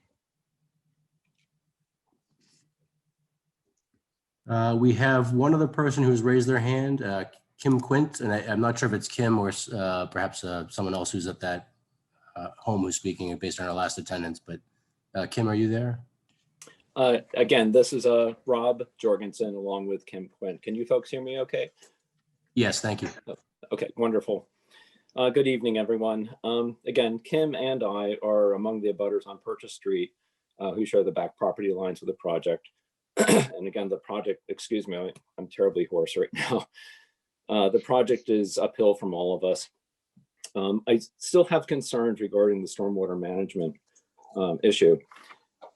We have one other person who's raised their hand, Kim Quint, and I'm not sure if it's Kim or perhaps someone else who's at that home who's speaking based on our last attendance, but Kim, are you there? Again, this is Rob Jorgensen along with Kim Quint. Can you folks hear me okay? Yes, thank you. Okay, wonderful. Good evening, everyone. Again, Kim and I are among the abutters on Purchase Street who share the back property lines of the project. And again, the project, excuse me, I'm terribly hoarse right now. The project is uphill from all of us. I still have concerns regarding the stormwater management issue.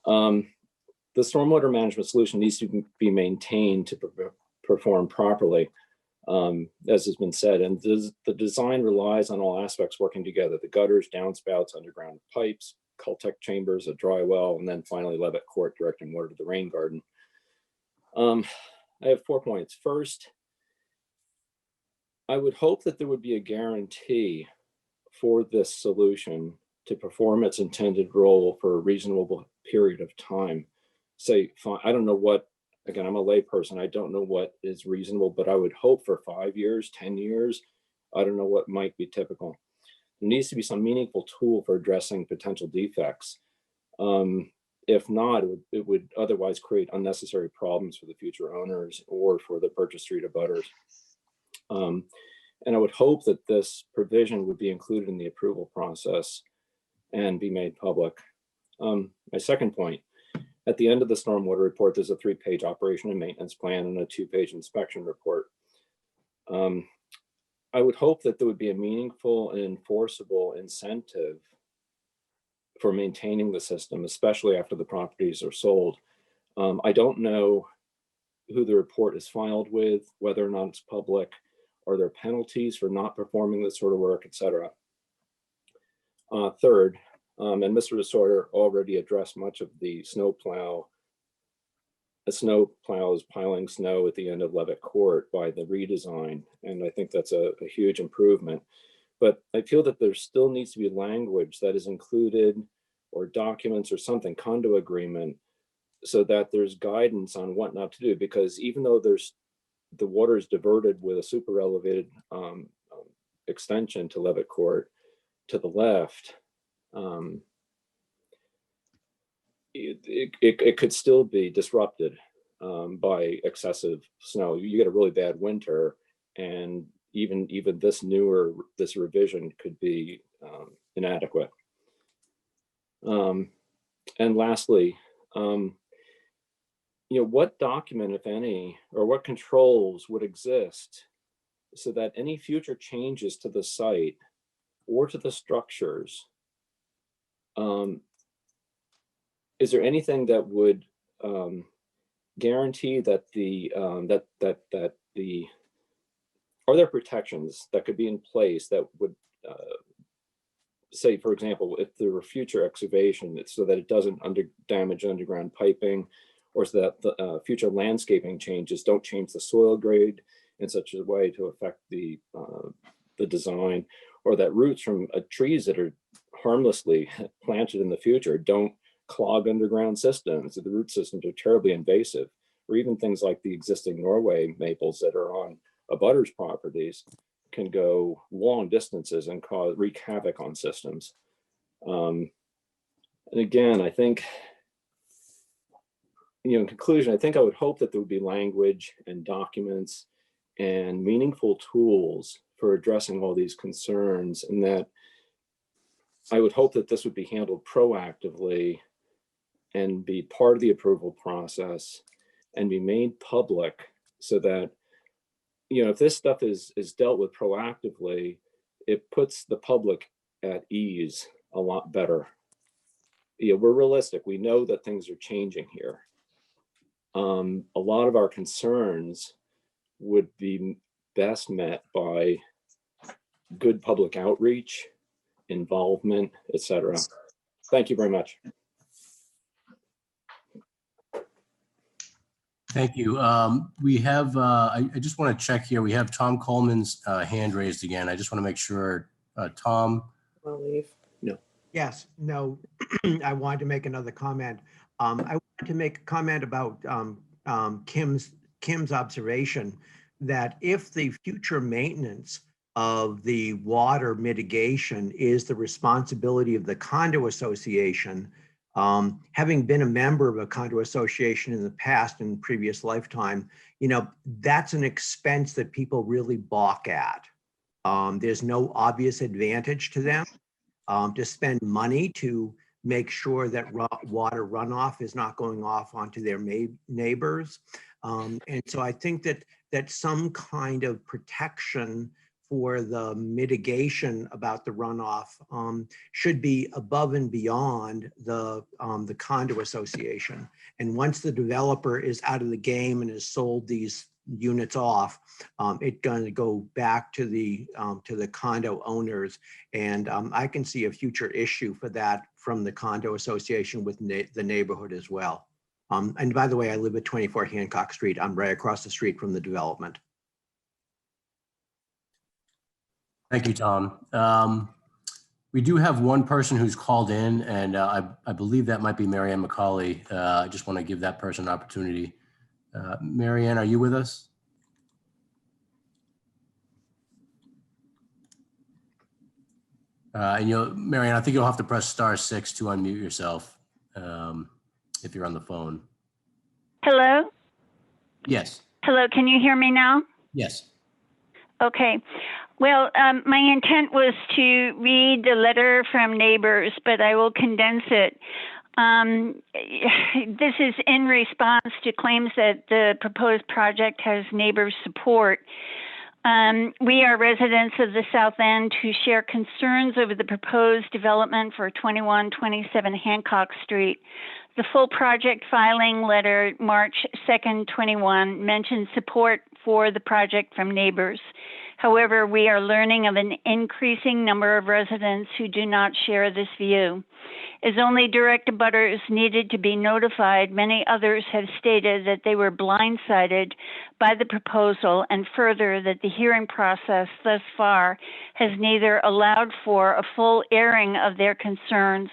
The stormwater management solution needs to be maintained to perform properly, as has been said, and the design relies on all aspects working together: the gutters, downspouts, underground pipes, Caltech chambers, a dry well, and then finally Levitt Court directing water to the rain garden. I have 4 points. First, I would hope that there would be a guarantee for this solution to perform its intended role for a reasonable period of time. Say, I don't know what, again, I'm a layperson, I don't know what is reasonable, but I would hope for 5 years, 10 years. I don't know what might be typical. There needs to be some meaningful tool for addressing potential defects. If not, it would otherwise create unnecessary problems for the future owners or for the Purchase Street abutters. And I would hope that this provision would be included in the approval process and be made public. My second point, at the end of the stormwater report, there's a 3-page operation and maintenance plan and a 2-page inspection report. I would hope that there would be a meaningful and enforceable incentive for maintaining the system, especially after the properties are sold. I don't know who the report is filed with, whether or not it's public. Are there penalties for not performing this sort of work, et cetera? Third, and Mr. DeSorter already addressed much of the snowplow snow plows piling snow at the end of Levitt Court by the redesign. And I think that's a huge improvement. But I feel that there still needs to be language that is included, or documents or something, condo agreement, so that there's guidance on what not to do. Because even though the water is diverted with a super elevated extension to Levitt Court to the left, it could still be disrupted by excessive snow. You get a really bad winter, and even this revision could be inadequate. And lastly, what document, if any, or what controls would exist so that any future changes to the site or to the structures, is there anything that would guarantee that are there protections that could be in place that would say, for example, if there were future excavation, so that it doesn't damage underground piping, or so that the future landscaping changes don't change the soil grade in such a way to affect the design, or that roots from trees that are harmlessly planted in the future don't clog underground systems. The root systems are terribly invasive, or even things like the existing Norway maples that are on abutters properties can go long distances and wreak havoc on systems. And again, I think, in conclusion, I think I would hope that there would be language and documents and meaningful tools for addressing all these concerns, and that I would hope that this would be handled proactively and be part of the approval process and be made public, so that, if this stuff is dealt with proactively, it puts the public at ease a lot better. We're realistic. We know that things are changing here. A lot of our concerns would be best met by good public outreach, involvement, etc. Thank you very much. Thank you. We have, I just want to check here. We have Tom Coleman's hand raised again. I just want to make sure, Tom. I'll leave. No. Yes, no, I wanted to make another comment. I wanted to make a comment about Kim's observation that if the future maintenance of the water mitigation is the responsibility of the condo association, having been a member of a condo association in the past, in previous lifetime, that's an expense that people really balk at. There's no obvious advantage to them to spend money to make sure that water runoff is not going off onto their neighbors. And so I think that some kind of protection for the mitigation about the runoff should be above and beyond the condo association. And once the developer is out of the game and has sold these units off, it's going to go back to the condo owners. And I can see a future issue for that from the condo association with the neighborhood as well. And by the way, I live at 24 Hancock Street. I'm right across the street from the development. Thank you, Tom. We do have one person who's called in, and I believe that might be Marianne McCauley. I just want to give that person an opportunity. Marianne, are you with us? And Marianne, I think you'll have to press *6 to unmute yourself if you're on the phone. Hello? Yes. Hello, can you hear me now? Yes. Okay. Well, my intent was to read the letter from neighbors, but I will condense it. This is in response to claims that the proposed project has neighbor support. We are residents of the South End who share concerns over the proposed development for 2127 Hancock Street. The full project filing letter, March 2nd, 21, mentions support for the project from neighbors. However, we are learning of an increasing number of residents who do not share this view. As only direct abutters needed to be notified, many others have stated that they were blindsided by the proposal, and further that the hearing process thus far has neither allowed for a full airing of their concerns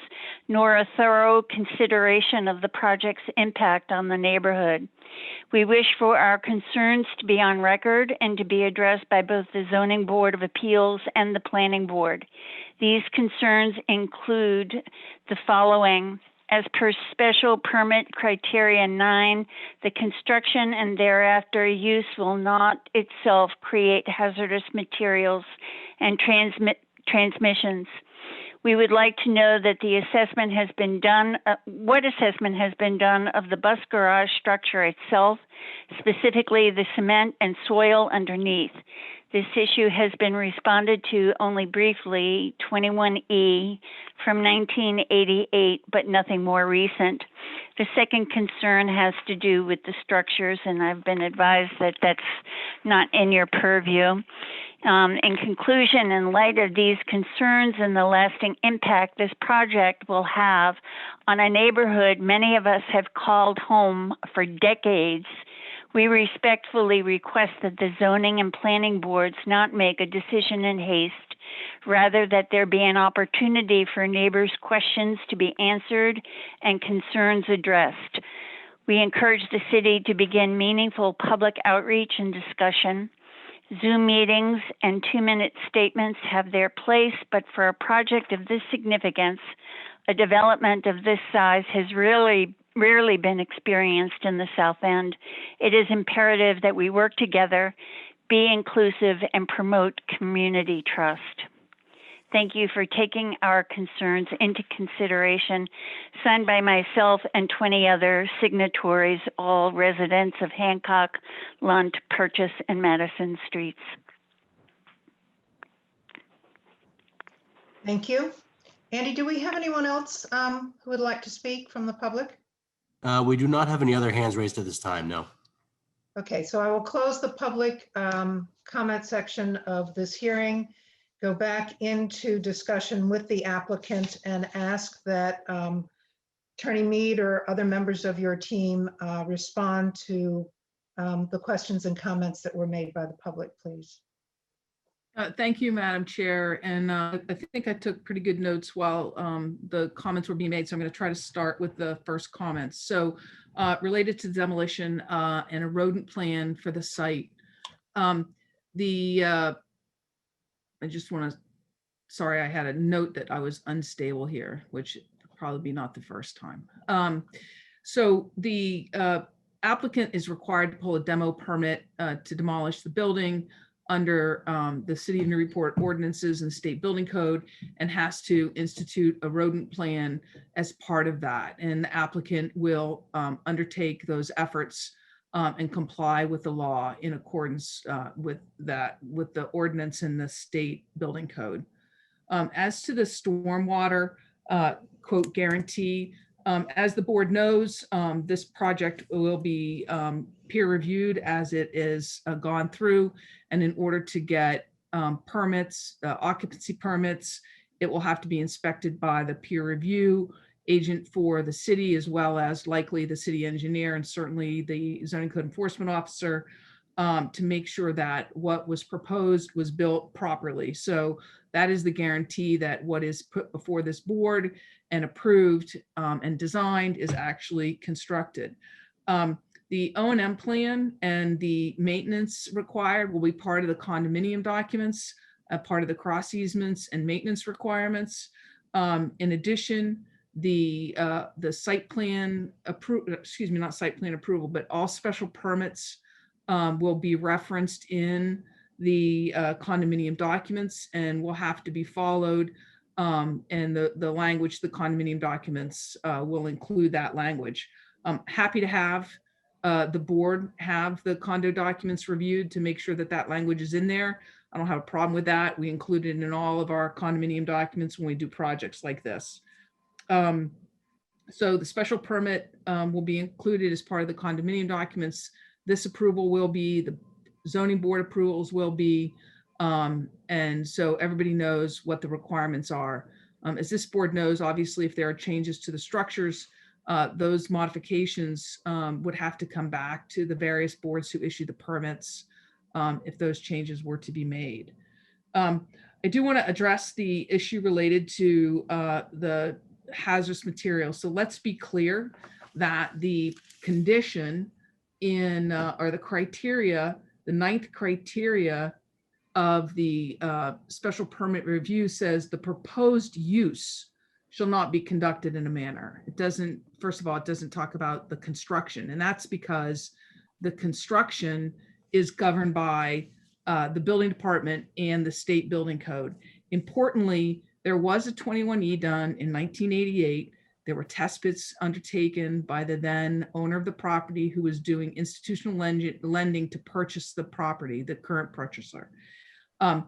nor a thorough consideration of the project's impact on the neighborhood. We wish for our concerns to be on record and to be addressed by both the Zoning Board of Appeals and the Planning Board. These concerns include the following. As per special permit criteria 9, the construction and thereafter use will not itself create hazardous materials and transmissions. We would like to know that the assessment has been done, what assessment has been done of the bus garage structure itself, specifically the cement and soil underneath. This issue has been responded to only briefly, 21E from 1988, but nothing more recent. The second concern has to do with the structures, and I've been advised that that's not in your purview. In conclusion, in light of these concerns and the lasting impact this project will have on a neighborhood many of us have called home for decades, we respectfully request that the zoning and planning boards not make a decision in haste, rather that there be an opportunity for neighbors' questions to be answered and concerns addressed. We encourage the city to begin meaningful public outreach and discussion. Zoom meetings and 2-minute statements have their place, but for a project of this significance, a development of this size has rarely been experienced in the South End. It is imperative that we work together, be inclusive, and promote community trust. Thank you for taking our concerns into consideration. Signed by myself and 20 other signatories, all residents of Hancock, Lunt, Purchase, and Madison Streets. Thank you. Andy, do we have anyone else who would like to speak from the public? We do not have any other hands raised at this time, no. Okay, so I will close the public comment section of this hearing, go back into discussion with the applicant, and ask that Attorney Mead or other members of your team respond to the questions and comments that were made by the public, please. Thank you, Madam Chair. And I think I took pretty good notes while the comments were being made. So I'm going to try to start with the first comments. So related to demolition and a rodent plan for the site. I just want to, sorry, I had a note that I was unstable here, which probably be not the first time. So the applicant is required to pull a demo permit to demolish the building under the City of Newburyport Ordinances and State Building Code, and has to institute a rodent plan as part of that. And the applicant will undertake those efforts and comply with the law in accordance with the ordinance and the State Building Code. As to the stormwater quote guarantee, as the board knows, this project will be peer reviewed as it is gone through. And in order to get permits, occupancy permits, it will have to be inspected by the peer review agent for the city, as well as likely the city engineer and certainly the zoning code enforcement officer, to make sure that what was proposed was built properly. So that is the guarantee that what is put before this board and approved and designed is actually constructed. The O&M plan and the maintenance required will be part of the condominium documents, part of the cross easements and maintenance requirements. In addition, the site plan not site plan approval, but all special permits will be referenced in the condominium documents and will have to be followed. And the language, the condominium documents will include that language. I'm happy to have the board have the condo documents reviewed to make sure that that language is in there. I don't have a problem with that. We include it in all of our condominium documents when we do projects like this. So the special permit will be included as part of the condominium documents. This approval will be, the zoning board approvals will be, and so everybody knows what the requirements are. As this board knows, obviously, if there are changes to the structures, those modifications would have to come back to the various boards who issue the permits if those changes were to be made. I do want to address the issue related to the hazardous materials. So let's be clear that the condition in or the criteria, the 9th criteria of the special permit review says the proposed use shall not be conducted in a manner. It doesn't, first of all, it doesn't talk about the construction, and that's because the construction is governed by the building department and the state building code. Importantly, there was a 21E done in 1988. There were test pits undertaken by the then owner of the property who was doing institutional lending to purchase the property, the current purchaser. The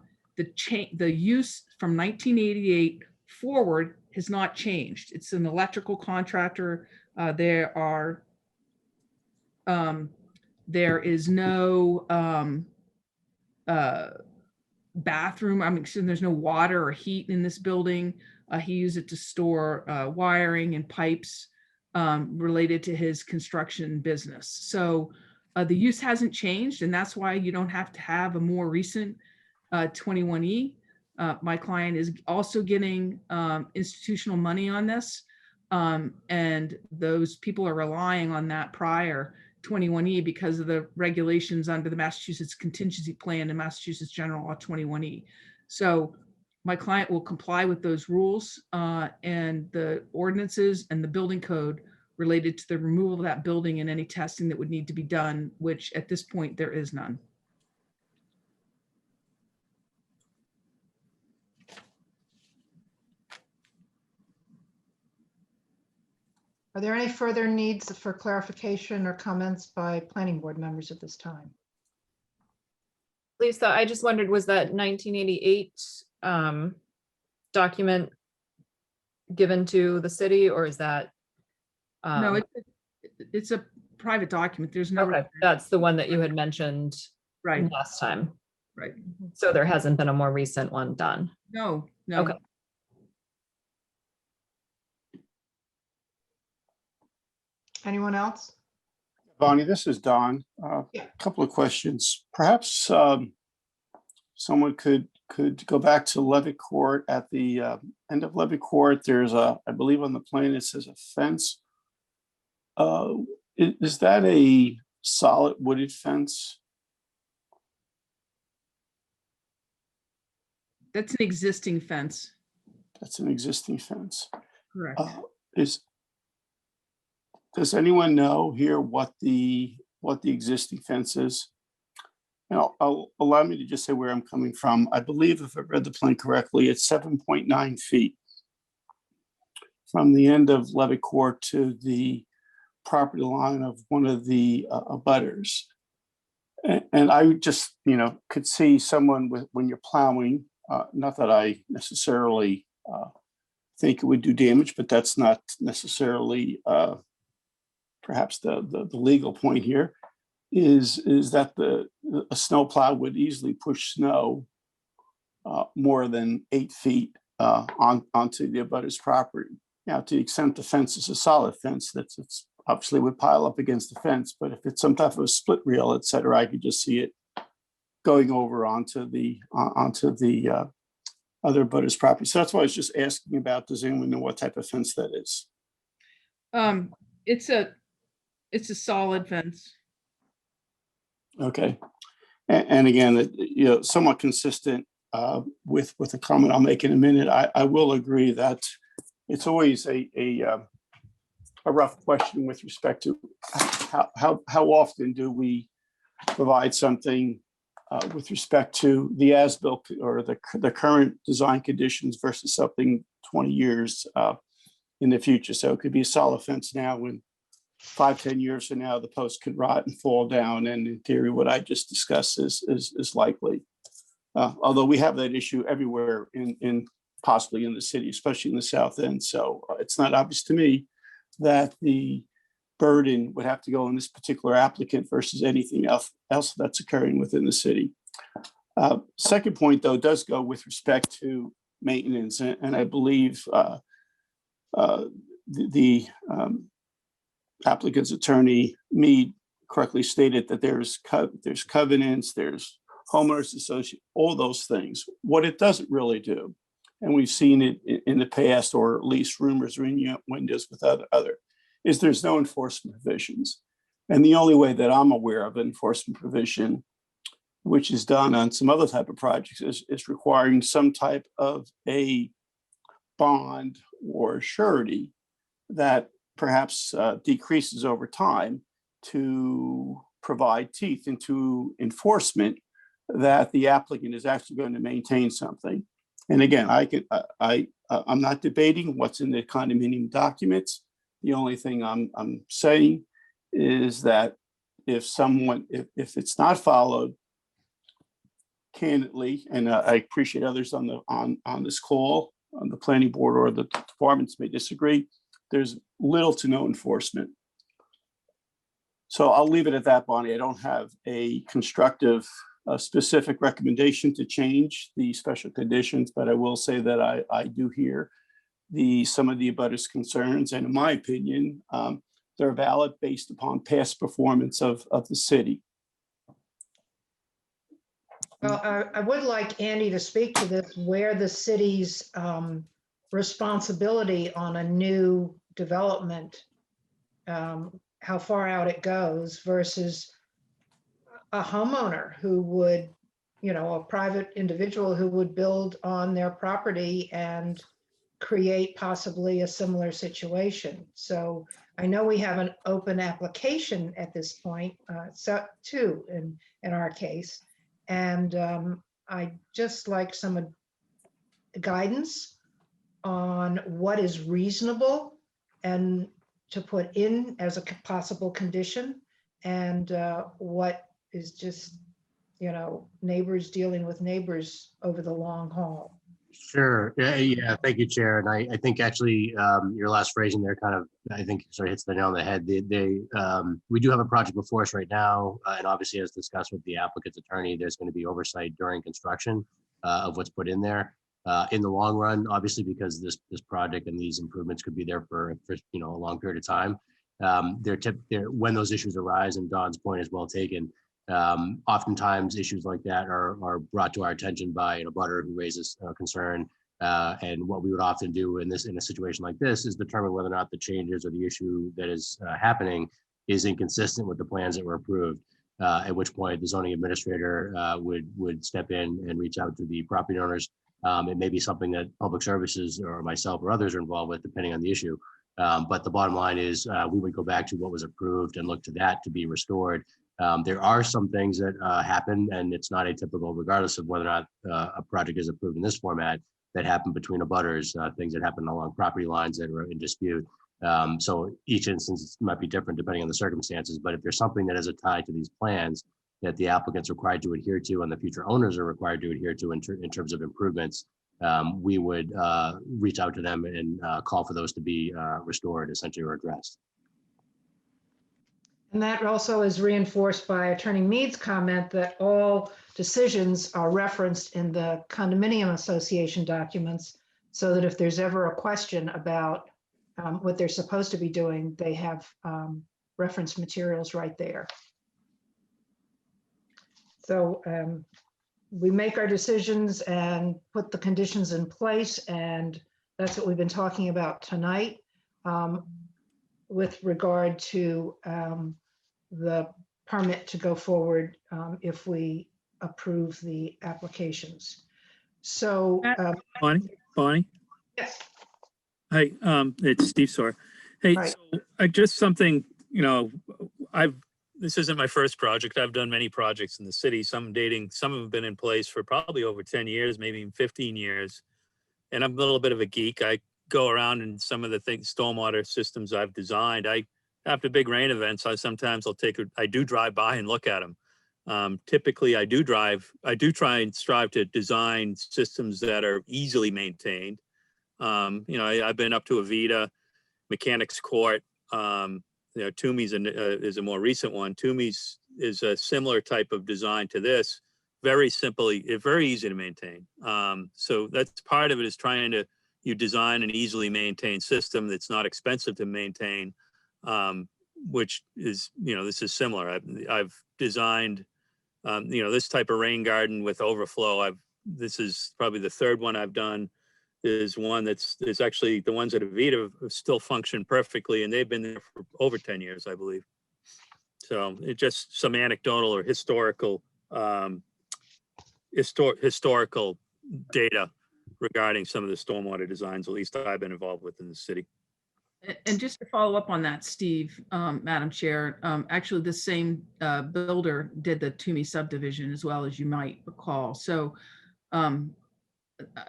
use from 1988 forward has not changed. It's an electrical contractor. There is no bathroom. I'm assuming there's no water or heat in this building. He used it to store wiring and pipes related to his construction business. So the use hasn't changed, and that's why you don't have to have a more recent 21E. My client is also getting institutional money on this, and those people are relying on that prior 21E because of the regulations under the Massachusetts Contingency Plan and Massachusetts General Law 21E. So my client will comply with those rules and the ordinances and the building code related to the removal of that building and any testing that would need to be done, which at this point there is none. Are there any further needs for clarification or comments by planning board members at this time? Lisa, I just wondered, was that 1988 document given to the city, or is that? No, it's a private document. There's no. Okay, that's the one that you had mentioned right last time. Right. So there hasn't been a more recent one done. No, no. Okay. Anyone else? Bonnie, this is Don. A couple of questions. Perhaps someone could go back to Levitt Court. At the end of Levitt Court, there's I believe on the plan it says a fence. Is that a solid wooded fence? That's an existing fence. That's an existing fence. Correct. Does anyone know here what the existing fence is? And I'll allow me to just say where I'm coming from. I believe if I read the plan correctly, it's 7.9 feet from the end of Levitt Court to the property line of one of the abutters. And I just, could see someone when you're plowing, not that I necessarily think it would do damage, but that's not necessarily perhaps the legal point here, is that a snow plow would easily push snow more than 8 feet onto the abutter's property. Now, to the extent the fence is a solid fence, it's obviously would pile up against the fence, but if it's some type of a split rail, et cetera, I could just see it going over onto the other abutter's property. So that's why I was just asking about, does anyone know what type of fence that is? It's a solid fence. Okay. And again, somewhat consistent with the comment I'll make in a minute. I will agree that it's always a rough question with respect to how often do we provide something with respect to the as-built or the current design conditions versus something 20 years in the future. So it could be a solid fence now, when 5-10 years from now, the post could rot and fall down. And in theory, what I just discussed is likely. Although we have that issue everywhere in possibly in the city, especially in the south end. So it's not obvious to me that the burden would have to go on this particular applicant versus anything else that's occurring within the city. Second point, though, does go with respect to maintenance. And I believe the applicant's attorney, Mead, correctly stated that there's covenants, there's homeowners association, all those things. What it doesn't really do, and we've seen it in the past, or at least rumors or windows with other, is there's no enforcement provisions. And the only way that I'm aware of enforcement provision, which is done on some other type of projects, is requiring some type of a bond or surety that perhaps decreases over time to provide teeth into enforcement that the applicant is actually going to maintain something. And again, I'm not debating what's in the condominium documents. The only thing I'm saying is that if it's not followed candidly, and I appreciate others on this call, on the planning board or the departments may disagree, there's little to no enforcement. So I'll leave it at that, Bonnie. I don't have a constructive, specific recommendation to change the special conditions, but I will say that I do hear some of the abutters' concerns, and in my opinion, they're valid based upon past performance of the city. Well, I would like Andy to speak to this, where the city's responsibility on a new development, how far out it goes versus a homeowner who would, a private individual who would build on their property and create possibly a similar situation. So I know we have an open application at this point, too, in our case. And I just like some guidance on what is reasonable and to put in as a possible condition, and what is just, neighbors dealing with neighbors over the long haul. Sure. Yeah. Thank you, Chair. And I think actually your last phrasing there kind of, I think, sort of hits the nail on the head. We do have a project before us right now, and obviously, as discussed with the applicant's attorney, there's going to be oversight during construction of what's put in there. In the long run, obviously, because this project and these improvements could be there for a long period of time. When those issues arise, and Don's point is well taken. Oftentimes issues like that are brought to our attention by an abutter who raises concern. And what we would often do in a situation like this is determine whether or not the changes or the issue that is happening is inconsistent with the plans that were approved. At which point the zoning administrator would step in and reach out to the property owners. It may be something that public services or myself or others are involved with, depending on the issue. But the bottom line is we would go back to what was approved and look to that to be restored. There are some things that happen, and it's not atypical, regardless of whether or not a project is approved in this format, that happen between abutters, things that happen along property lines that are in dispute. So each instance might be different depending on the circumstances, but if there's something that is a tie to these plans that the applicant's required to adhere to and the future owners are required to adhere to in terms of improvements, we would reach out to them and call for those to be restored, essentially, or addressed. And that also is reinforced by Attorney Mead's comment that all decisions are referenced in the condominium association documents, so that if there's ever a question about what they're supposed to be doing, they have reference materials right there. So we make our decisions and put the conditions in place, and that's what we've been talking about tonight with regard to the permit to go forward if we approve the applications. So Bonnie? Yes. Hi, it's Steve Sawyer. Hey, Right. So I just something, this isn't my first project. I've done many projects in the city, some have been in place for probably over 10 years, maybe even 15 years. And I'm a little bit of a geek. I go around and some of the stormwater systems I've designed, after big rain events, I do drive by and look at them. Typically I do try and strive to design systems that are easily maintained. I've been up to Avita, Mechanics Court, Toomey's is a more recent one. Toomey's is a similar type of design to this, very simply, very easy to maintain. So that's part of it, is trying to, you design an easily maintained system that's not expensive to maintain, which is, this is similar. I've designed, this type of rain garden with overflow. This is probably the third one I've done. There's one there's actually, the ones at Avita have still function perfectly, and they've been there for over 10 years, I believe. So it's just some anecdotal or historical historical data regarding some of the stormwater designs, at least I've been involved with in the city. And just to follow up on that, Steve, Madam Chair, actually the same builder did the Toomey subdivision as well, as you might recall. So and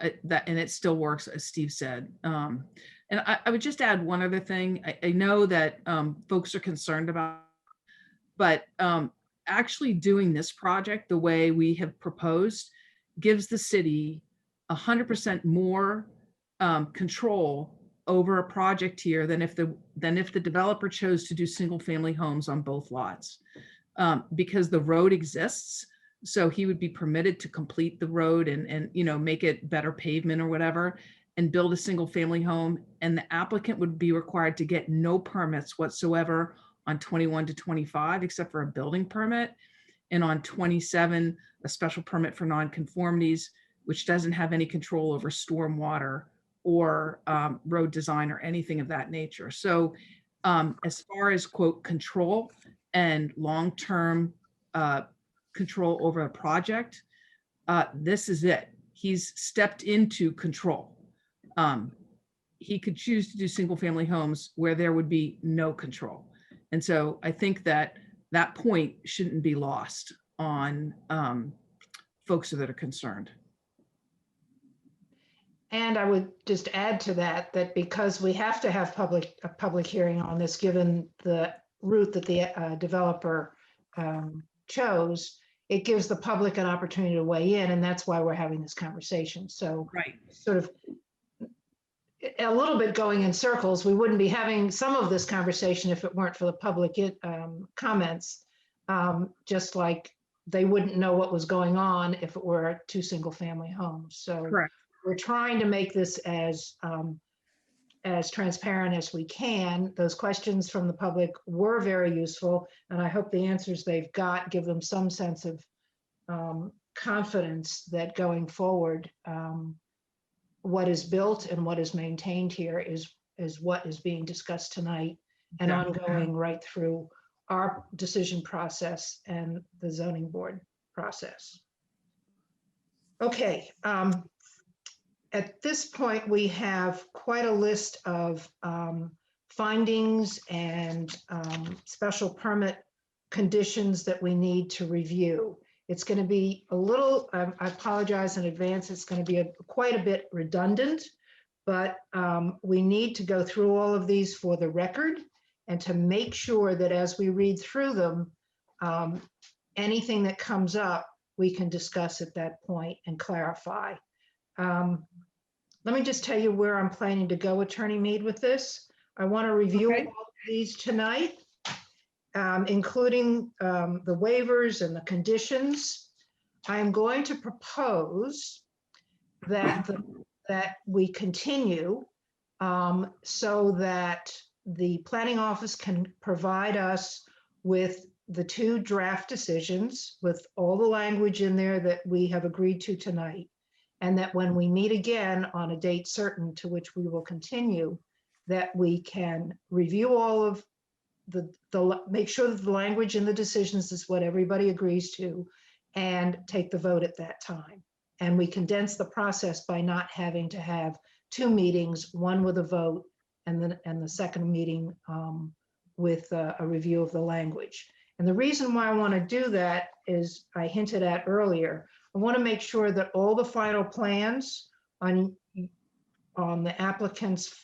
it still works, as Steve said. And I would just add one other thing. I know that folks are concerned about, but actually doing this project the way we have proposed gives the city 100% more control over a project here than if the developer chose to do single family homes on both lots, because the road exists. So he would be permitted to complete the road and make it better pavement or whatever, and build a single family home. And the applicant would be required to get no permits whatsoever on 21 to 25, except for a building permit. And on 27, a special permit for nonconformities, which doesn't have any control over stormwater or road design or anything of that nature. So as far as, quote, control and long-term control over a project, this is it. He's stepped into control. He could choose to do single family homes where there would be no control. And so I think that point shouldn't be lost on folks that are concerned. And I would just add to that because we have to have a public hearing on this, given the route that the developer chose, it gives the public an opportunity to weigh in, and that's why we're having this conversation. So right, sort of a little bit going in circles. We wouldn't be having some of this conversation if it weren't for the public comments, just like they wouldn't know what was going on if it were two single family homes. So correct. We're trying to make this as transparent as we can. Those questions from the public were very useful, and I hope the answers they've got give them some sense of confidence that going forward, what is built and what is maintained here is what is being discussed tonight and ongoing right through our decision process and the zoning board process. Okay. At this point, we have quite a list of findings and special permit conditions that we need to review. It's going to be a little, I apologize in advance, it's going to be quite a bit redundant, but we need to go through all of these for the record and to make sure that as we read through them, anything that comes up, we can discuss at that point and clarify. Let me just tell you where I'm planning to go, Attorney Mead, with this. I want to review all of these tonight, including the waivers and the conditions. I am going to propose that we continue so that the planning office can provide us with the two draft decisions with all the language in there that we have agreed to tonight. And that when we meet again on a date certain to which we will continue, that we can review all of make sure that the language in the decisions is what everybody agrees to, and take the vote at that time. And we condense the process by not having to have two meetings, one with a vote and the second meeting with a review of the language. And the reason why I want to do that is I hinted at earlier. I want to make sure that all the final plans on the applicant's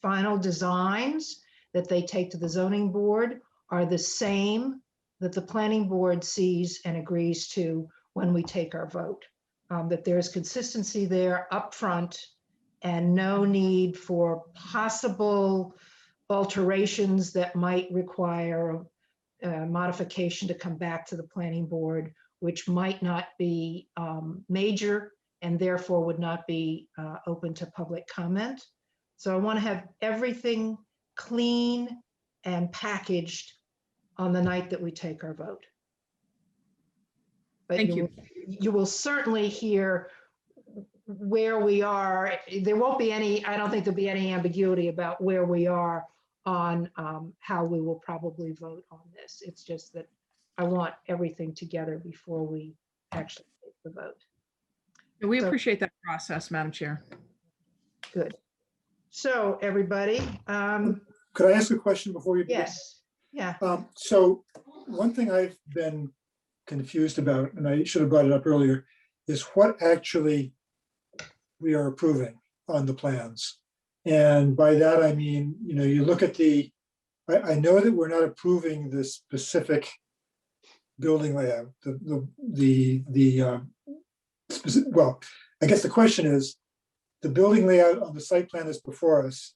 final designs that they take to the zoning board are the same that the planning board sees and agrees to when we take our vote. That there's consistency there up front and no need for possible alterations that might require modification to come back to the planning board which might not be major and therefore would not be open to public comment. So I want to have everything clean and packaged on the night that we take our vote. But Thank you. You will certainly hear where we are. There won't be any, I don't think there'll be any ambiguity about where we are on how we will probably vote on this. It's just that I want everything together before we actually take the vote. And we So- appreciate that process, Madam Chair. Good. So everybody, Could I ask a question before you? begin? yes, yeah. So one thing I've been confused about, and I should have brought it up earlier, is what actually we are approving on the plans. And by that, I mean, you look at I know that we're not approving the specific building layout, well, I guess the question is, the building layout on the site plan that's before us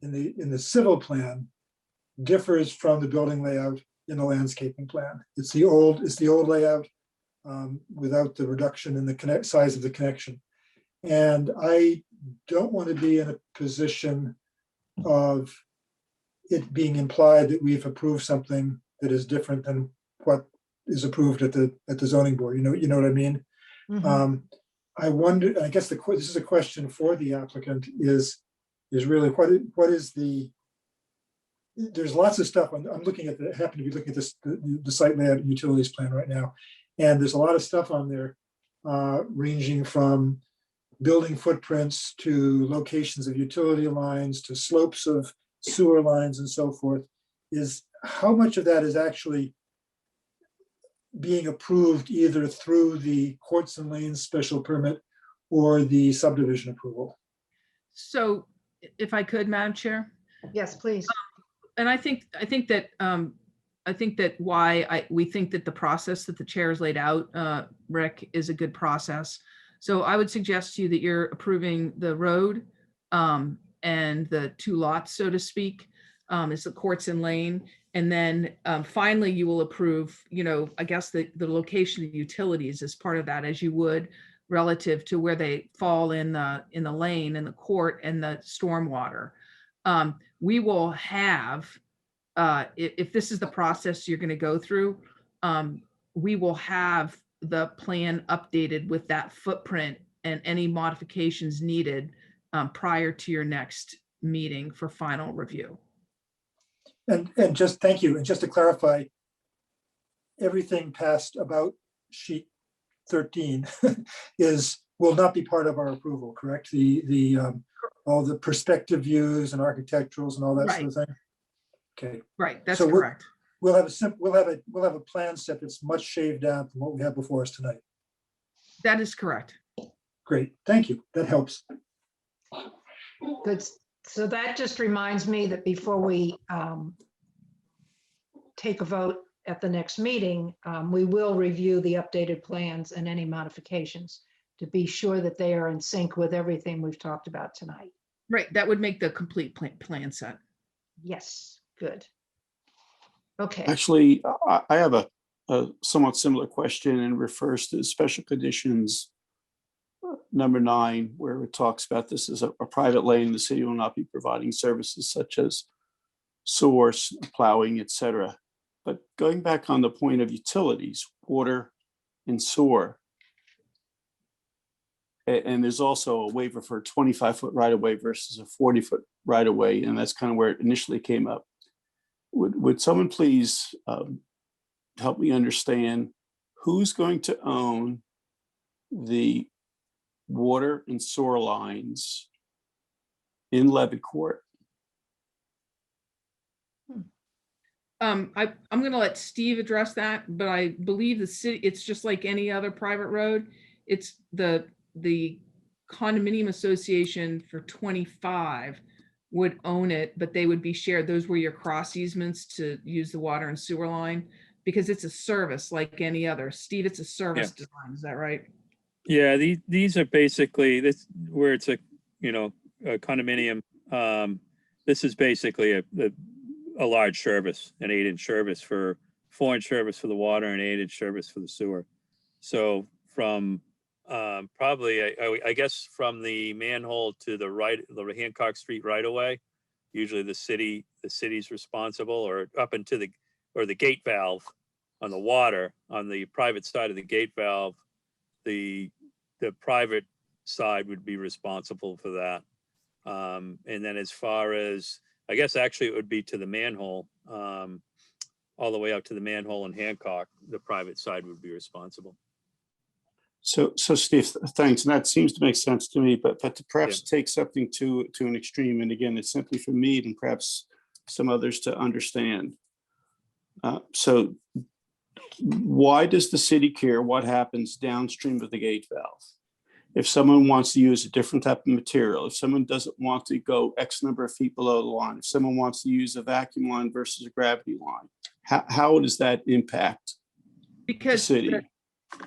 in the civil plan differs from the building layout in the landscaping plan. It's the old layout without the reduction in the size of the connection. And I don't want to be in a position of it being implied that we've approved something that is different than what is approved at the zoning board. You know what I mean? Mhm. I wonder, I guess this is a question for the applicant, is really what is there's lots of stuff. I'm looking at happen to be looking at the site layout and utilities plan right now. And there's a lot of stuff on there ranging from building footprints to locations of utility lines to slopes of sewer lines and so forth. Is how much of that is actually being approved either through the Quartz and Lanes special permit or the subdivision approval? So if I could, Madam Chair. Yes, please. And I think that we think that the process that the chair has laid out, Rick, is a good process. So I would suggest to you that you're approving the road and the two lots, so to speak, is the Quartz and Lane. And then finally, you will approve, I guess the location of utilities as part of that, as you would relative to where they fall in the lane and the court and the stormwater. We will have, if this is the process you're going to go through, we will have the plan updated with that footprint and any modifications needed prior to your next meeting for final review. And just thank you. And just to clarify, everything past about sheet 13 will not be part of our approval, correct? All the perspective views and architecturals and all that sort of thing. Okay. Right. That's So correct. We'll have a plan set that's much shaved down from what we have before us tonight. That is correct. Great. Thank you. That helps. Good. So that just reminds me that before we take a vote at the next meeting, we will review the updated plans and any modifications to be sure that they are in sync with everything we've talked about tonight. Right. That would make the complete plan set. Yes, good. Okay. Actually, I have a somewhat similar question and refers to special conditions number 9, where it talks about this as a private lane. The city will not be providing services such as source, plowing, etc. But going back on the point of utilities, water and sewer, and there's also a waiver for a 25-foot right-of-way versus a 40-foot right-of-way, and that's kind of where it initially came up. Would someone please help me understand who's going to own the water and sewer lines in Levitt Court? I'm going to let Steve address that, but I believe the city, it's just like any other private road. It's the condominium association for 25 would own it, but they would be shared. Those were your cross easements to use the water and sewer line, because it's a service like any other. Steve, it's a service design. Is that right? Yeah, these are basically this where it's a condominium. This is basically a large service, an 8-inch service for 4-inch service for the water and 8-inch service for the sewer. So from probably, I guess from the manhole to the right, the Hancock Street right away, usually the city's responsible, or up into the gate valve on the water, on the private side of the gate valve, the private side would be responsible for that. And then as far as, I guess actually it would be to the manhole, all the way out to the manhole in Hancock, the private side would be responsible. So Steve, thanks. And that seems to make sense to me, but to perhaps take something to an extreme, and again, it's simply for me and perhaps some others to understand. So why does the city care what happens downstream of the gate valve? If someone wants to use a different type of material, if someone doesn't want to go X number of feet below the line, if someone wants to use a vacuum line versus a gravity line, how does that impact the city?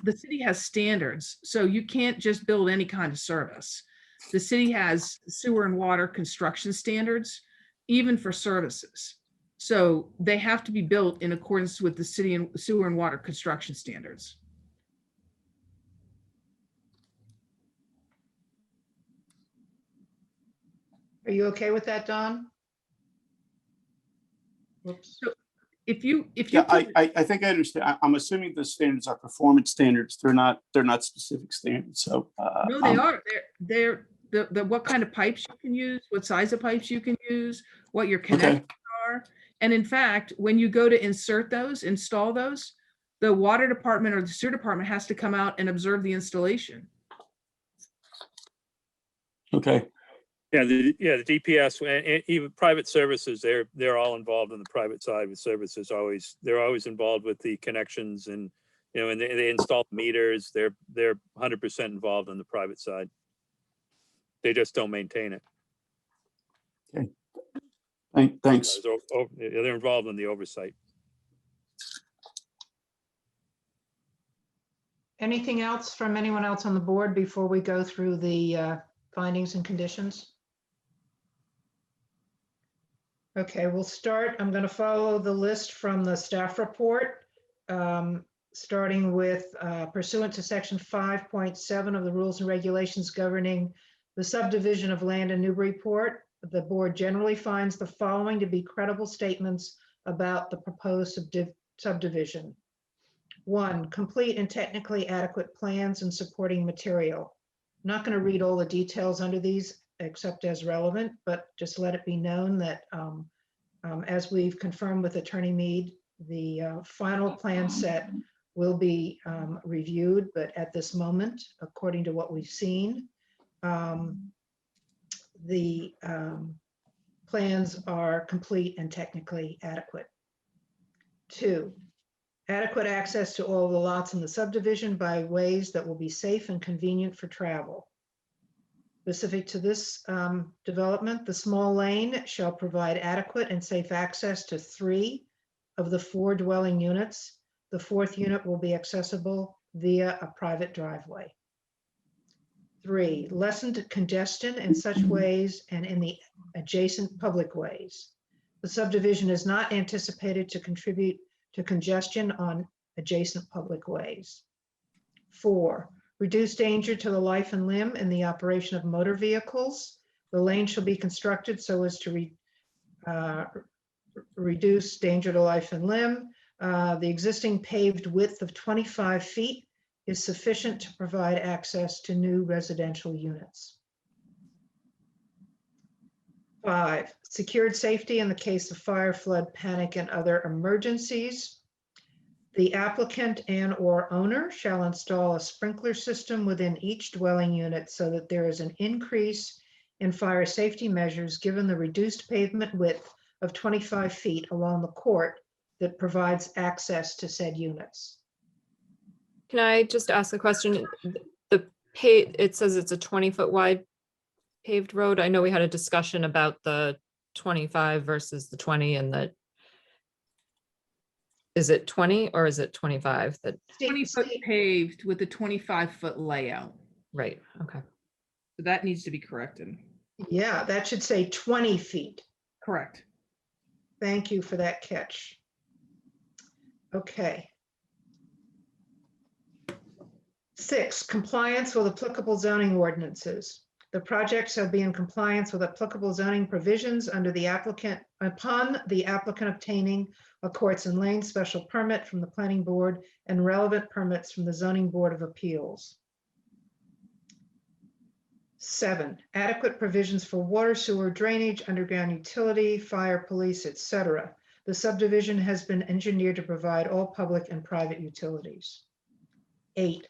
The city has standards, so you can't just build any kind of service. The city has sewer and water construction standards, even for services. So they have to be built in accordance with the city and sewer and water construction standards. Are you okay with that, Don? Whoops. So if you Yeah, I think I understand. I'm assuming the standards are performance standards. They're not specific standards. So no, they are. They're the what kind of pipes you can use, what size of pipes you can use, what your connections are. And in fact, when you go to install those, the water department or the sewer department has to come out and observe the installation. Okay. Yeah, the DPS and even private services, they're all involved in the private side with services. They're always involved with the connections, and and they install meters. They're 100% involved on the private side. They just don't maintain it. Okay. Thanks. They're involved in the oversight. Anything else from anyone else on the board before we go through the findings and conditions? Okay, we'll start. I'm going to follow the list from the staff report, starting with pursuant to section 5.7 of the rules and regulations governing the subdivision of land in Newburyport. The board generally finds the following to be credible statements about the proposed subdivision. 1, complete and technically adequate plans and supporting material. I'm not going to read all the details under these except as relevant, but just let it be known that as we've confirmed with Attorney Mead, the final plan set will be reviewed, but at this moment, according to what we've seen, the plans are complete and technically adequate. 2, adequate access to all the lots in the subdivision by ways that will be safe and convenient for travel. Specific to this development, the small lane shall provide adequate and safe access to 3 of the 4 dwelling units. The 4th unit will be accessible via a private driveway. 3, lessened congestion in such ways and in the adjacent public ways. The subdivision is not anticipated to contribute to congestion on adjacent public ways. 4, reduce danger to the life and limb in the operation of motor vehicles. The lane shall be constructed so as to reduce danger to life and limb. The existing paved width of 25 feet is sufficient to provide access to new residential units. 5, secured safety in the case of fire, flood, panic, and other emergencies. The applicant and/or owner shall install a sprinkler system within each dwelling unit so that there is an increase in fire safety measures given the reduced pavement width of 25 feet along the court that provides access to said units. Can I just ask a question? It says it's a 20-foot wide paved road. I know we had a discussion about the 25 versus the 20 and the, is it 20 or is it 25? That 20-foot paved with a 25-foot layout. Right, okay. So that needs to be corrected. Yeah, that should say 20 feet. Correct. Thank you for that catch. Okay. 6, compliance with applicable zoning ordinances. The project shall be in compliance with applicable zoning provisions under the applicant, upon the applicant obtaining a Quartz and Lane special permit from the planning board and relevant permits from the zoning board of appeals. 7, adequate provisions for water, sewer, drainage, underground utility, fire, police, etc. The subdivision has been engineered to provide all public and private utilities. 8,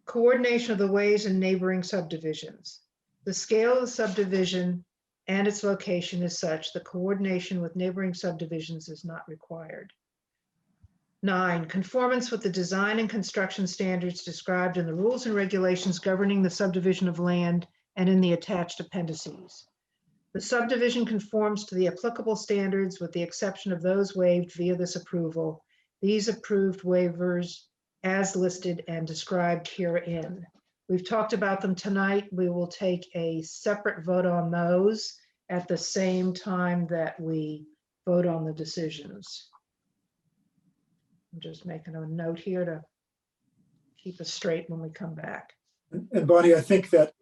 coordination of the ways in neighboring subdivisions. The scale of the subdivision and its location is such that coordination with neighboring subdivisions is not required. 9, conformance with the design and construction standards described in the rules and regulations governing the subdivision of land and in the attached appendices. The subdivision conforms to the applicable standards with the exception of those waived via this approval. These approved waivers as listed and described herein. We've talked about them tonight. We will take a separate vote on those at the same time that we vote on the decisions. I'm just making a note here to keep us straight when we come back. And Bonnie, I think that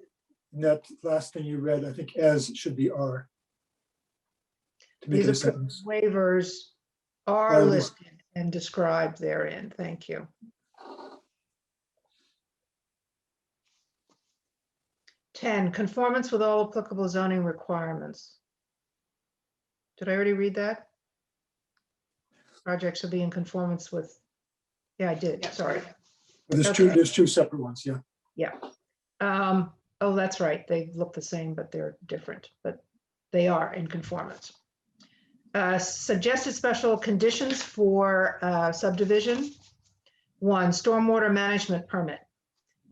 in that last thing you read, I think as should be R. To make it a These sentence. waivers are listed and described therein. Thank you. 10, conformance with all applicable zoning requirements. Did I already read that? Project should be in conformance with, yeah, I did, sorry. There's two separate ones, yeah. Yeah. Oh, that's right. They look the same, but they're different, but they are in conformance. Suggested special conditions for subdivision. 1, stormwater management permit.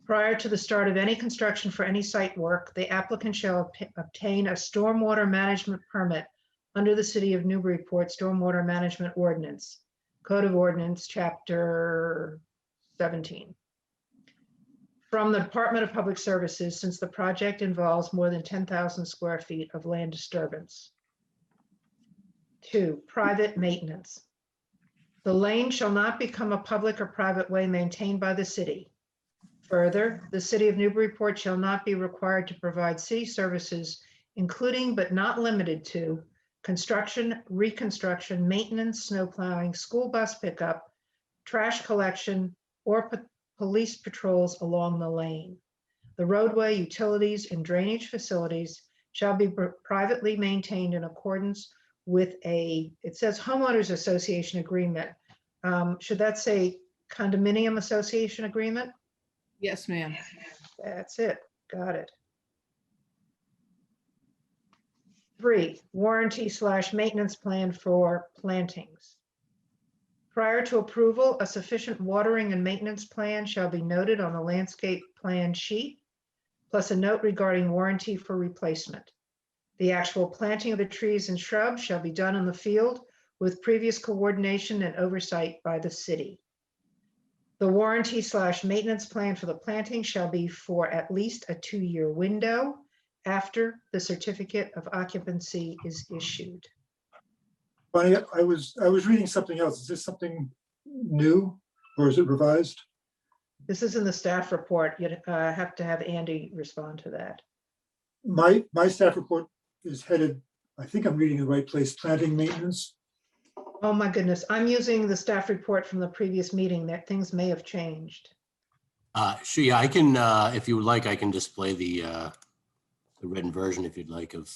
Prior to the start of any construction for any site work, the applicant shall obtain a stormwater management permit under the City of Newburyport Stormwater Management Ordinance, Code of Ordinance, Chapter 17. From the Department of Public Services, since the project involves more than 10,000 square feet of land disturbance. 2, private maintenance. The lane shall not become a public or private way maintained by the city. Further, the City of Newburyport shall not be required to provide city services, including but not limited to construction, reconstruction, maintenance, snow plowing, school bus pickup, trash collection, or police patrols along the lane. The roadway, utilities, and drainage facilities shall be privately maintained in accordance with it says homeowners association agreement. Should that say condominium association agreement? Yes, ma'am. That's it. Got it. 3, warranty/maintenance plan for plantings. Prior to approval, a sufficient watering and maintenance plan shall be noted on the landscape plan sheet, plus a note regarding warranty for replacement. The actual planting of the trees and shrubs shall be done in the field with previous coordination and oversight by the city. The warranty/maintenance plan for the planting shall be for at least a 2-year window after the certificate of occupancy is issued. Bonnie, I was reading something else. Is this something new or is it revised? This is in the staff report. You'd have to have Andy respond to that. My staff report is headed, I think I'm reading the right place, planting maintenance. Oh my goodness, I'm using the staff report from the previous meeting. That things may have changed. Sure, yeah, I can, if you would like, I can display the written version if you'd like of.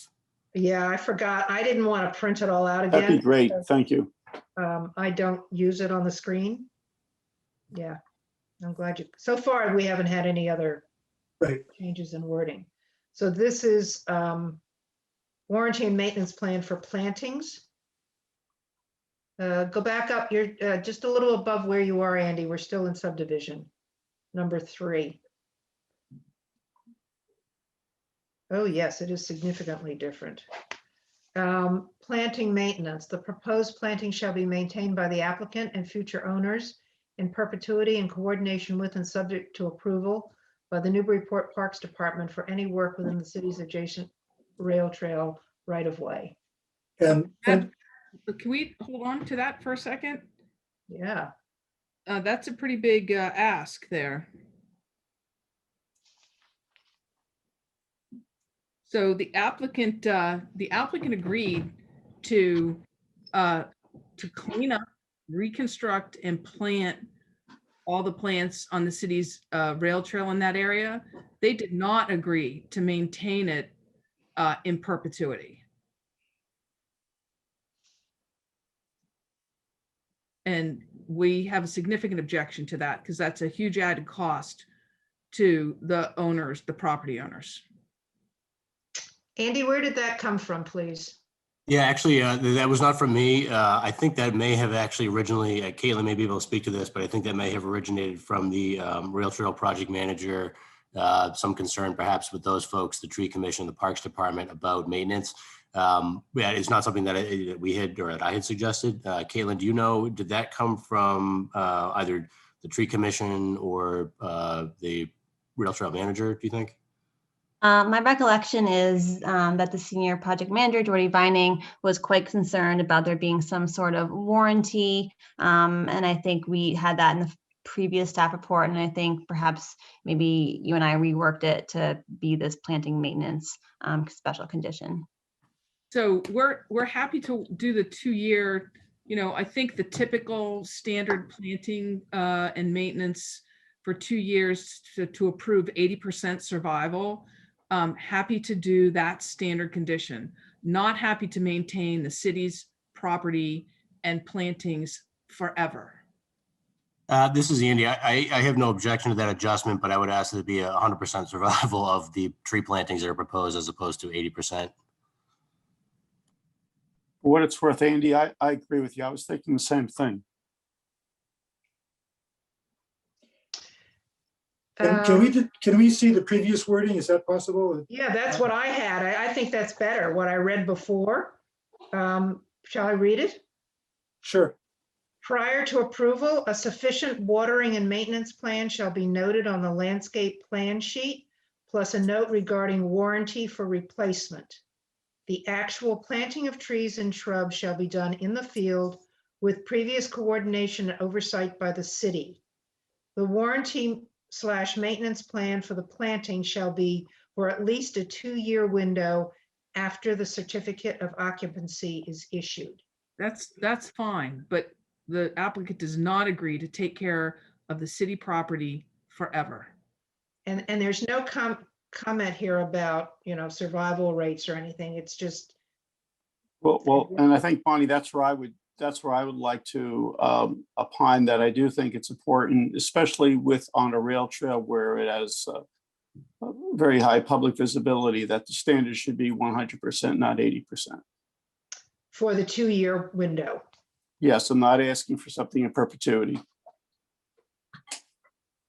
Yeah, I forgot. I didn't want to print it all out again. That'd be great. Thank you. I don't use it on the screen. Yeah, I'm glad you, so far we haven't had any other changes in wording. So this is warranty and maintenance plan for plantings. Go back up, you're just a little above where you are, Andy. We're still in subdivision. Number 3. Oh yes, it is significantly different. Planting maintenance. The proposed planting shall be maintained by the applicant and future owners in perpetuity in coordination with and subject to approval by the Newburyport Parks Department for any work within the city's adjacent rail trail right of way. And Can we hold on to that for a second? Yeah. That's a pretty big ask there. So the applicant agreed to clean up, reconstruct, and plant all the plants on the city's rail trail in that area. They did not agree to maintain it in perpetuity. And we have a significant objection to that because that's a huge added cost to the owners, the property owners. Andy, where did that come from, please? Yeah, actually, that was not from me. I think that may have actually originally, Caitlin may be able to speak to this, but I think that may have originated from the rail trail project manager. Some concern perhaps with those folks, the tree commission, the parks department about maintenance. Yeah, it's not something that we had or that I had suggested. Caitlin, do you know, did that come from either the tree commission or the rail trail manager, do you think? My recollection is that the senior project manager, Jordy Vining, was quite concerned about there being some sort of warranty. And I think we had that in the previous staff report. And I think perhaps maybe you and I reworked it to be this planting maintenance special condition. So we're happy to do the 2-year, I think the typical standard planting and maintenance for 2 years to approve 80% survival. Happy to do that standard condition, not happy to maintain the city's property and plantings forever. This is Andy. I have no objection to that adjustment, but I would ask that it be 100% survival of the tree plantings that are proposed as opposed to 80%. For what it's worth, Andy, I agree with you. I was thinking the same thing. Can we see the previous wording? Is that possible? Yeah, that's what I had. I think that's better, what I read before. Shall I read it? Sure. Prior to approval, a sufficient watering and maintenance plan shall be noted on the landscape plan sheet, plus a note regarding warranty for replacement. The actual planting of trees and shrubs shall be done in the field with previous coordination and oversight by the city. The warranty/maintenance plan for the planting shall be for at least a 2-year window after the certificate of occupancy is issued. That's fine, but the applicant does not agree to take care of the city property forever. And there's no comment here about, survival rates or anything. It's just. Well, and I think, Bonnie, that's where I would like to opine that I do think it's important, especially on a rail trail where it has very high public visibility, that the standard should be 100%, not 80%. For the 2-year window. Yes, I'm not asking for something in perpetuity.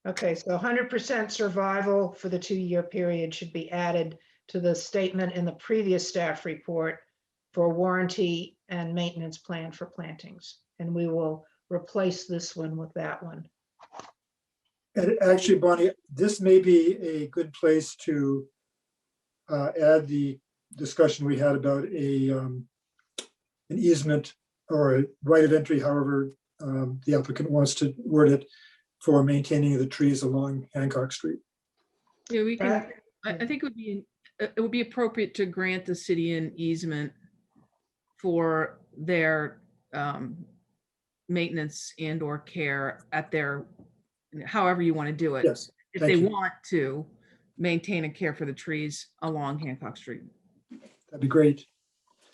Okay, so 100% survival for the 2-year period should be added to the statement in the previous staff report for warranty and maintenance plan for plantings. And we will replace this one with that one. And actually, Bonnie, this may be a good place to add the discussion we had about an easement or a right of entry, however the applicant wants to word it, for maintaining the trees along Hancock Street. Yeah, we can. I think it would be appropriate to grant the city an easement for their maintenance and or care at their, however you want to do it. Yes. If they want to maintain and care for the trees along Hancock Street. That'd be great.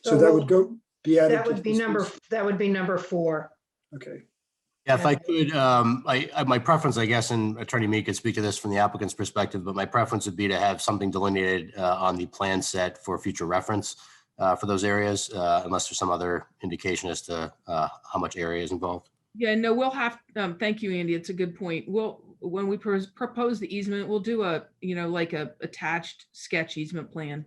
So that would be added. That would be number 4. Okay. Yeah, if I could, my preference, I guess, and Attorney Meek could speak to this from the applicant's perspective, but my preference would be to have something delineated on the plan set for future reference for those areas, unless there's some other indication as to how much area is involved. Yeah, no, we'll have, thank you, Andy. It's a good point. When we propose the easement, we'll do like a attached sketch easement plan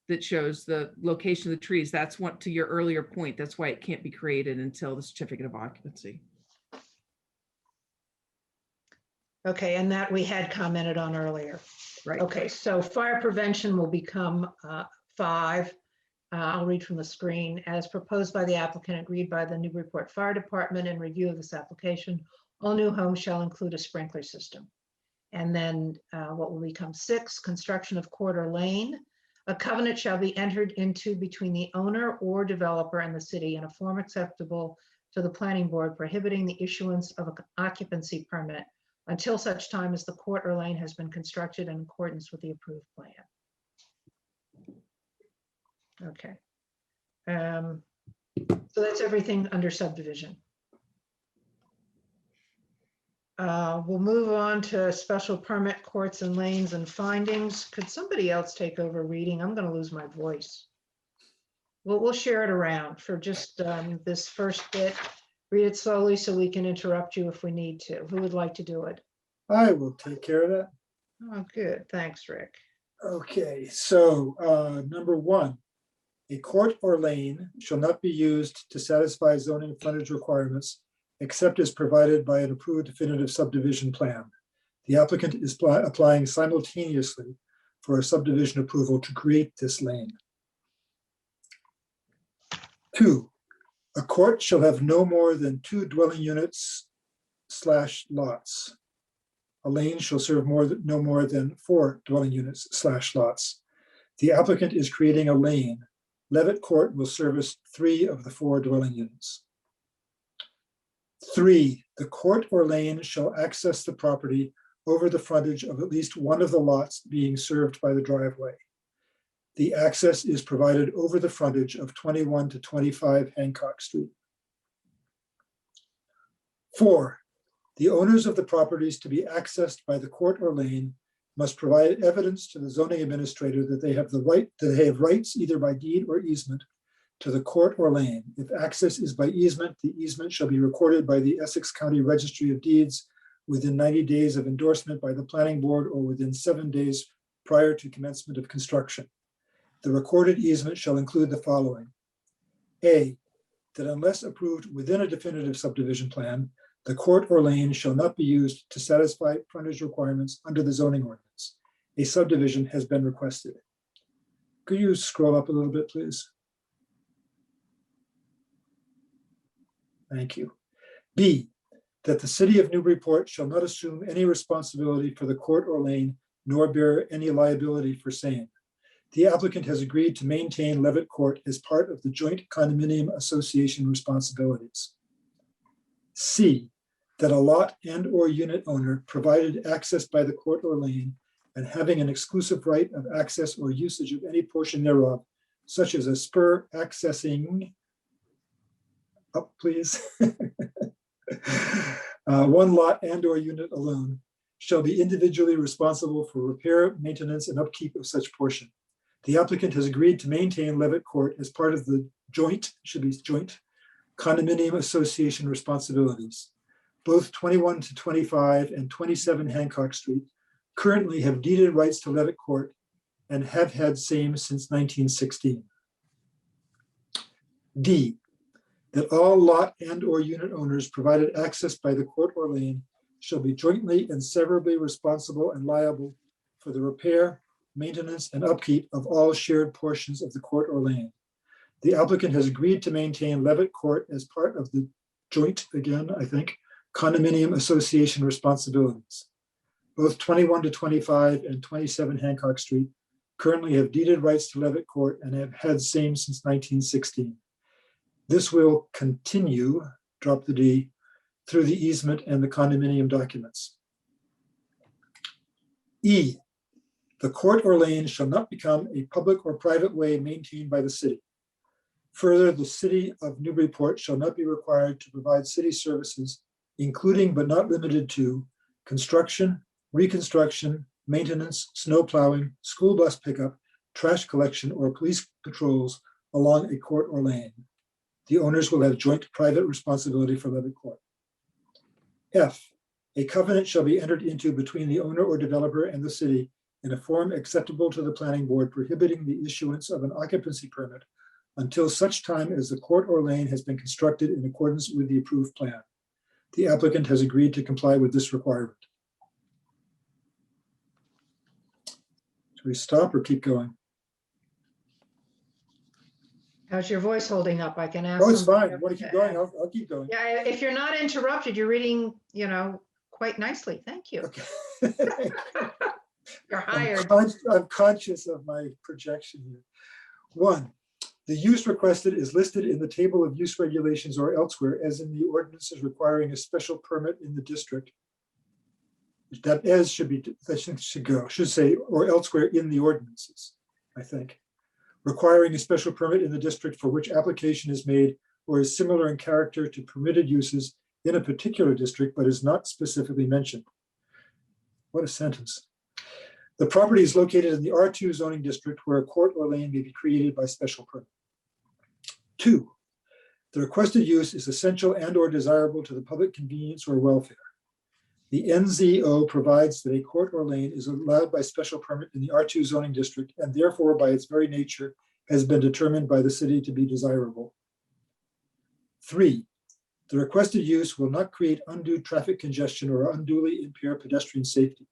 that shows the location of the trees. That's what, to your earlier point, that's why it can't be created until the certificate of occupancy. Okay, and that we had commented on earlier. Right. Okay, so fire prevention will become 5. I'll read from the screen. As proposed by the applicant, agreed by the Newburyport Fire Department in review of this application, all new homes shall include a sprinkler system. And then what will become 6, construction of Quarter Lane. A covenant shall be entered into between the owner or developer and the city in a form acceptable to the planning board prohibiting the issuance of an occupancy permit until such time as the court or lane has been constructed in accordance with the approved plan. Okay. So that's everything under subdivision. We'll move on to special permit courts and lanes and findings. Could somebody else take over reading? I'm going to lose my voice. We'll share it around for just this first bit. Read it slowly so we can interrupt you if we need to. Who would like to do it? I will take care of that. Oh, good. Thanks, Rick. Okay, so number 1, a court or lane shall not be used to satisfy zoning frontage requirements except as provided by an approved definitive subdivision plan. The applicant is applying simultaneously for a subdivision approval to create this lane. 2, a court shall have no more than 2 dwelling units / lots. A lane shall serve no more than 4 dwelling units / lots. The applicant is creating a lane. Levitt Court will service 3 of the 4 dwelling units. 3, the court or lane shall access the property over the frontage of at least one of the lots being served by the driveway. The access is provided over the frontage of 21 to 25 Hancock Street. 4, the owners of the properties to be accessed by the court or lane must provide evidence to the zoning administrator that they have rights either by deed or easement to the court or lane. If access is by easement, the easement shall be recorded by the Essex County Registry of Deeds within 90 days of endorsement by the planning board or within 7 days prior to commencement of construction. The recorded easement shall include the following. A, that unless approved within a definitive subdivision plan, the court or lane shall not be used to satisfy frontage requirements under the zoning ordinance. A subdivision has been requested. Could you scroll up a little bit, please? Thank you. B, that the city of Newburyport shall not assume any responsibility for the court or lane, nor bear any liability for same. The applicant has agreed to maintain Levitt Court as part of the joint condominium association responsibilities. C, that a lot and or unit owner provided access by the court or lane and having an exclusive right of access or usage of any portion thereof, such as a spur accessing, up please, one lot and or unit alone, shall be individually responsible for repair, maintenance, and upkeep of such portion. The applicant has agreed to maintain Levitt Court as part of the joint, should be joint, condominium association responsibilities. Both 21 to 25 and 27 Hancock Street currently have deeded rights to Levitt Court and have had same since 1916. D, that all lot and or unit owners provided access by the court or lane shall be jointly and severably responsible and liable for the repair, maintenance, and upkeep of all shared portions of the court or lane. The applicant has agreed to maintain Levitt Court as part of the joint, again, I think, condominium association responsibilities. Both 21 to 25 and 27 Hancock Street currently have deeded rights to Levitt Court and have had same since 1916. This will continue, drop the D, through the easement and the condominium documents. E, the court or lane shall not become a public or private way maintained by the city. Further, the city of Newburyport shall not be required to provide city services, including but not limited to construction, reconstruction, maintenance, snow plowing, school bus pickup, trash collection, or police patrols along a court or lane. The owners will have joint private responsibility for Levitt Court. F, a covenant shall be entered into between the owner or developer and the city in a form acceptable to the planning board prohibiting the issuance of an occupancy permit until such time as the court or lane has been constructed in accordance with the approved plan. The applicant has agreed to comply with this requirement. Should we stop or keep going? How's your voice holding up? I can ask. Oh, it's somebody fine. Want to keep going? I'll keep going. Yeah, if you're not interrupted, you're reading, quite nicely. Thank you. Okay. You're hired. I'm conscious of my projection here. 1, the use requested is listed in the table of use regulations or elsewhere as in the ordinances requiring a special permit in the district. That as should be, that should go, should say, or elsewhere in the ordinances, I think. Requiring a special permit in the district for which application is made or is similar in character to permitted uses in a particular district, but is not specifically mentioned. What a sentence. The property is located in the R2 zoning district where a court or lane may be created by special permit. 2, the requested use is essential and or desirable to the public convenience or welfare. The NZO provides that a court or lane is allowed by special permit in the R2 zoning district and therefore by its very nature has been determined by the city to be desirable. 3, the requested use will not create undue traffic congestion or unduly impair pedestrian safety.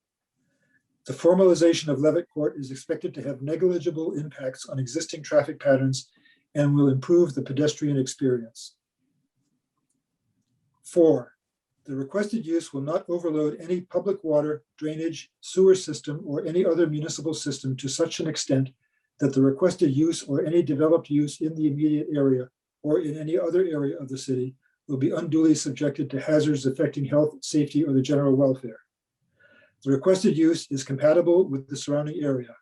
The formalization of Levitt Court is expected to have negligible impacts on existing traffic patterns and will improve the pedestrian experience. 4, the requested use will not overload any public water, drainage, sewer system, or any other municipal system to such an extent that the requested use or any developed use in the immediate area or in any other area of the city will be unduly subjected to hazards affecting health, safety, or the general welfare. The requested use is compatible with the surrounding area.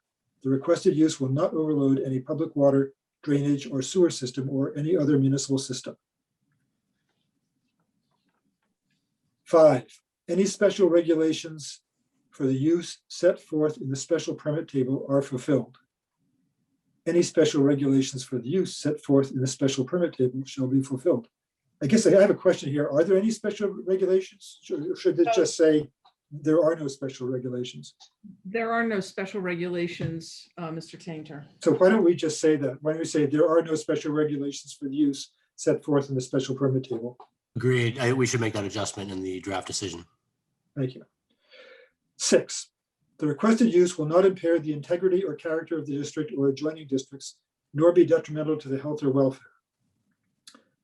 The requested use will not overload any public water, drainage, or sewer system or any other municipal system. 5, any special regulations for the use set forth in the special permit table are fulfilled. Any special regulations for the use set forth in the special permit table shall be fulfilled. I guess I have a question here. Are there any special regulations? Should it just say there are no special regulations? There are no special regulations, Mr. Tainter. So why don't we just say that? Why don't we say there are no special regulations for the use set forth in the special permit table? Agreed. We should make that adjustment in the draft decision. Thank you. 6, the requested use will not impair the integrity or character of the district or adjoining districts, nor be detrimental to the health or welfare.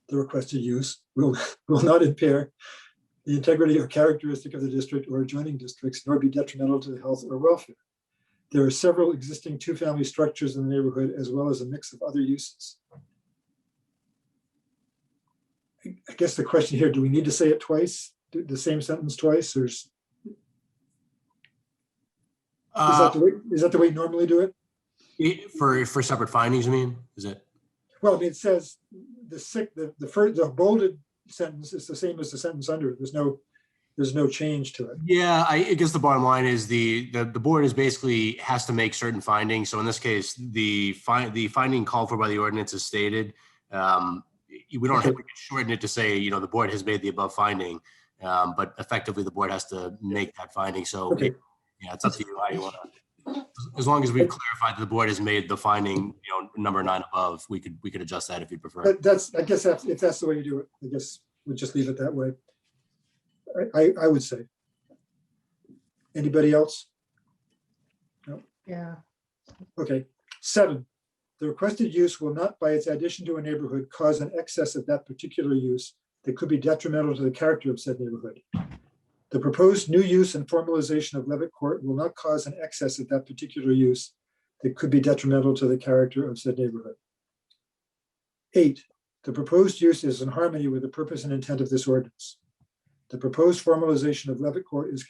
The requested use will not impair the integrity or characteristic of the district or adjoining districts, nor be detrimental to the health or welfare. There are several existing 2-family structures in the neighborhood, as well as a mix of other uses. I guess the question here, do we need to say it twice? The same sentence twice, or is that the way you normally do it? For separate findings, I mean, is it? Well, I mean, it says the bolded sentence is the same as the sentence under it. There's no change to it. Yeah, I guess the bottom line is the board is basically has to make certain findings. So in this case, the finding called for by the ordinance is stated. We don't have to shorten it to say, the board has made the above finding, but effectively the board has to make that finding. So yeah, it's up to you how you want to. As long as we've clarified that the board has made the finding, number 9 above, we could adjust that if you prefer. I guess if that's the way you do it, I guess we'll just leave it that way. I would say. Anybody else? No. Yeah. Okay. 7, the requested use will not, by its addition to a neighborhood, cause an excess of that particular use that could be detrimental to the character of said neighborhood. The proposed new use and formalization of Levitt Court will not cause an excess of that particular use that could be detrimental to the character of said neighborhood. 8, the proposed use is in harmony with the purpose and intent of this ordinance. The proposed formalization of Levitt Court is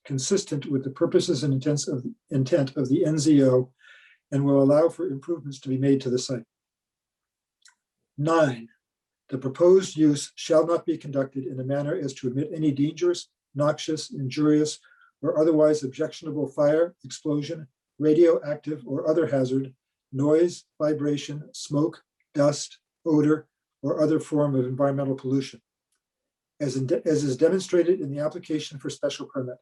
consistent with the purposes and intent of the NZO and will allow for improvements to be made to the site. 9, the proposed use shall not be conducted in a manner as to emit any dangerous, noxious, injurious, or otherwise objectionable fire, explosion, radioactive, or other hazard, noise, vibration, smoke, dust, odor, or other form of environmental pollution. As is demonstrated in the application for special permit,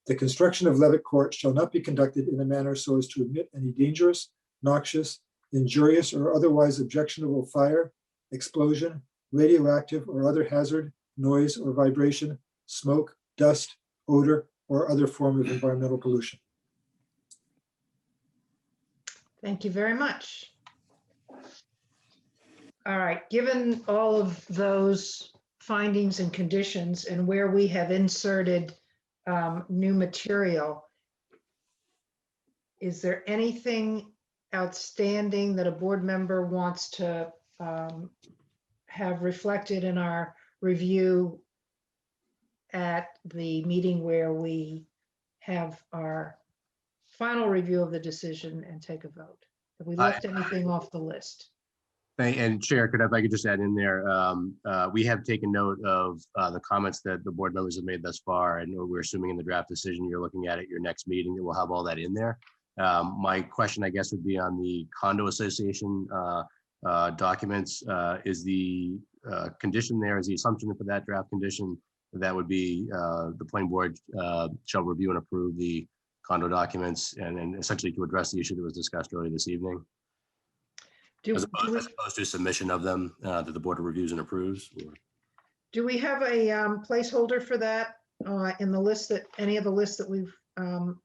the construction of Levitt Court shall not be conducted in a manner so as to emit any dangerous, noxious, injurious, or otherwise objectionable fire, explosion, radioactive, or other hazard, noise, or vibration, smoke, dust, odor, or other form of environmental pollution. Thank you very much. All right, given all of those findings and conditions and where we have inserted new material, is there anything outstanding that a board member wants to have reflected in our review at the meeting where we have our final review of the decision and take a vote? Have we left anything off the list? And Chair, if I could just add in there, we have taken note of the comments that the board members have made thus far, and we're assuming in the draft decision you're looking at your next meeting that will have all that in there. My question, I guess, would be on the condo association documents. Is the condition there, is the assumption for that draft condition that would be the planning board shall review and approve the condo documents and essentially to address the issue that was discussed earlier this evening? As opposed to submission of them that the board reviews and approves? Or? Do we have a placeholder for that in the list, that any of the lists that we've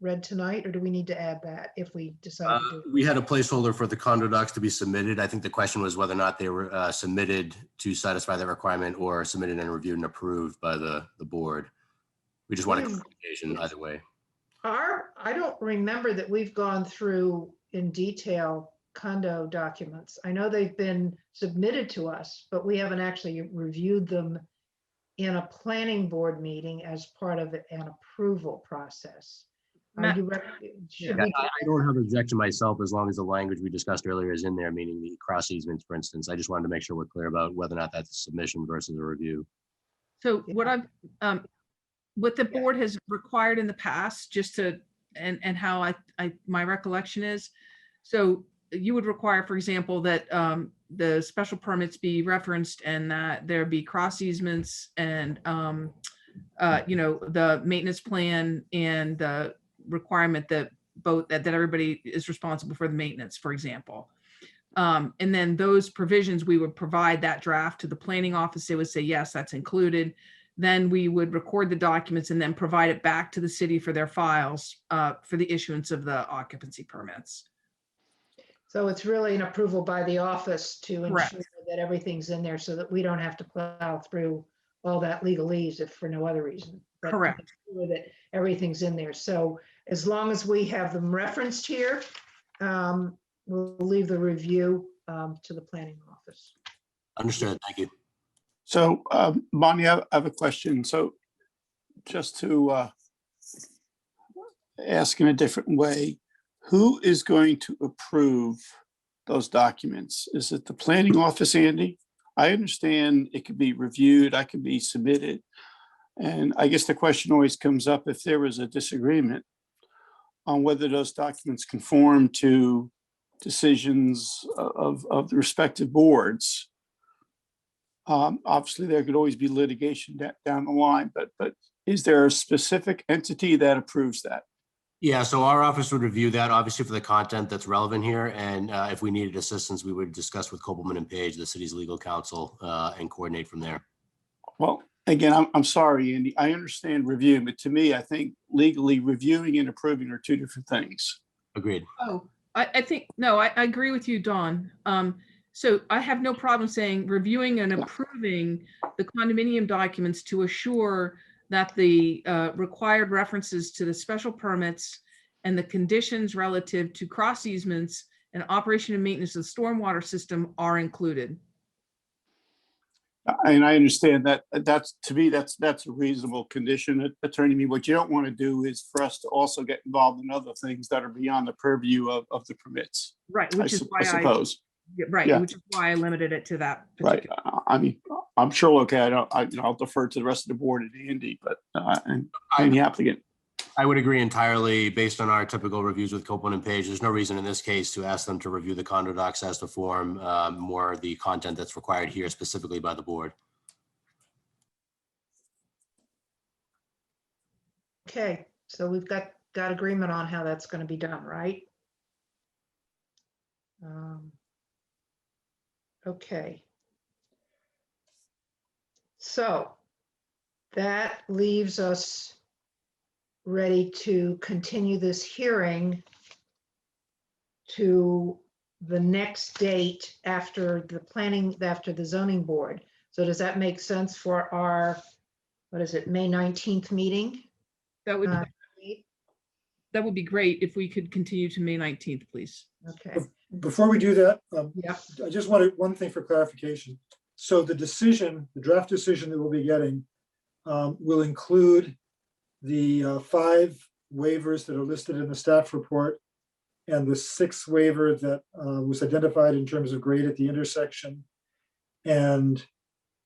read tonight, or do we need to add that if we decide to do it? We had a placeholder for the condo docs to be submitted. I think the question was whether or not they were submitted to satisfy that requirement or submitted and reviewed and approved by the board. We just wanted clarification either way. I don't remember that we've gone through in detail condo documents. I know they've been submitted to us, but we haven't actually reviewed them in a planning board meeting as part of an approval process. I don't have an objection myself as long as the language we discussed earlier is in there, meaning the cross easements, for instance. I just wanted to make sure we're clear about whether or not that's a submission versus a review. So what the board has required in the past, just to, and how my recollection is, so you would require, for example, that the special permits be referenced and that there be cross easements and, the maintenance plan and the requirement that that everybody is responsible for the maintenance, for example. And then those provisions, we would provide that draft to the planning office. They would say, yes, that's included. Then we would record the documents and then provide it back to the city for their files for the issuance of the occupancy permits. So it's really an approval by the office to ensure Correct. that everything's in there so that we don't have to plow through all that legalese if for no other reason. But Correct. ensure that everything's in there. So as long as we have them referenced here, we'll leave the review to the planning office. Understood. Thank you. So, Bonnie, I have a question. So just to ask in a different way, who is going to approve those documents? Is it the planning office, Andy? I understand it could be reviewed, I could be submitted. And I guess the question always comes up if there was a disagreement on whether those documents conform to decisions of the respective boards. Obviously, there could always be litigation down the line, but is there a specific entity that approves that? Yeah, so our office would review that, obviously, for the content that's relevant here. And if we needed assistance, we would discuss with Kopelman and Page, the city's legal counsel, and coordinate from there. Well, again, I'm sorry, Andy. I understand review, but to me, I think legally reviewing and approving are two different things. Agreed. Oh, I think, no, I agree with you, Dawn. So I have no problem saying reviewing and approving the condominium documents to assure that the required references to the special permits and the conditions relative to cross easements and operation and maintenance of the stormwater system are included. And I understand that. That's, to me, that's a reasonable condition. Attorney, me, what you don't want to do is for us to also get involved in other things that are beyond the purview of the permits. Right, which is why I suppose. Right, Yeah. which is why I limited it to that. Right. I mean, I'm sure, okay, I'll defer to the rest of the board and Andy, but, and the applicant. I would agree entirely based on our typical reviews with Copeland and Page. There's no reason in this case to ask them to review the condo docs as to form more the content that's required here specifically by the board. Okay, so we've got agreement on how that's going to be done, right? Okay. So that leaves us ready to continue this hearing to the next date after the zoning board. So does that make sense for our, what is it, May 19th meeting? That that would be great if we could continue to May 19th, please. Okay, Before we do that, yeah, I just wanted one thing for clarification. So the decision, the draft decision that we'll be getting will include the 5 waivers that are listed in the staff report and the 6th waiver that was identified in terms of grade at the intersection, and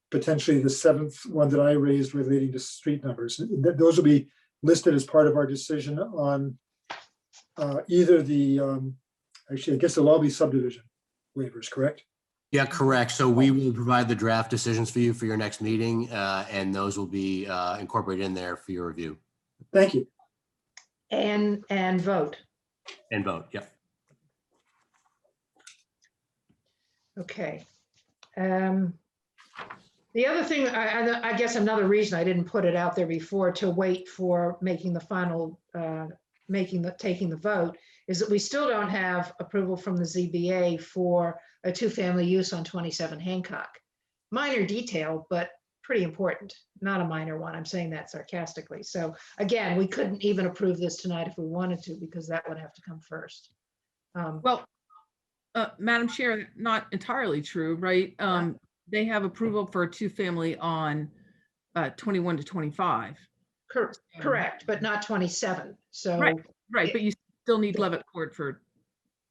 potentially the 7th one that I raised relating to street numbers. Those will be listed as part of our decision on either the, actually, I guess they'll all be subdivision waivers, correct? Yeah, correct. So we will provide the draft decisions for you for your next meeting, and those will be incorporated in there for your review Thank you. and vote. and vote. Yep. Okay. The other thing, I guess another reason I didn't put it out there before to wait for making the final, taking the vote, is that we still don't have approval from the ZBA for a 2-family use on 27 Hancock. Minor detail, but pretty important. Not a minor one. I'm saying that sarcastically. So again, we couldn't even approve this tonight if we wanted to, because that would have to come first. Well, Madam Chair, not entirely true, right? They have approval for a 2-family on 21 to 25. Correct, but not 27. So Right, but you still need Levitt Court for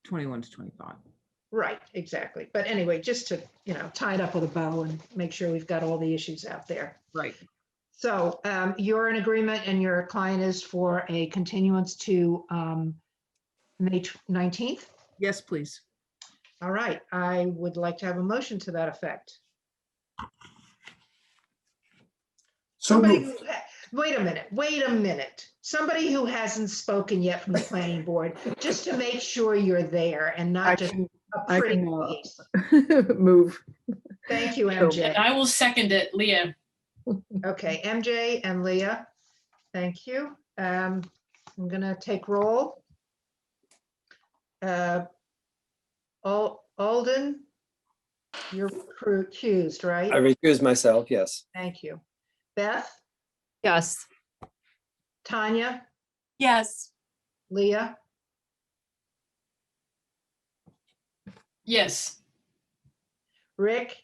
21 to 25. right, exactly. But anyway, just to, tie it up with a bow and make sure we've got all the issues out there. Right. So you're in agreement and your client is for a continuance to May 19th? Yes, please. All right, I would like to have a motion to that effect. So moved. Wait a minute. Somebody who hasn't spoken yet from the planning board, just to make sure you're there and not just a pretty face. Move. Thank you, And MJ. I will second it, Leah. Okay, MJ and Leah, thank you. I'm gonna take roll. Alden, you're recused, right? I recuse myself, yes. Thank you. Beth, Yes. Tanya, Yes. Leah, Yes. Rick,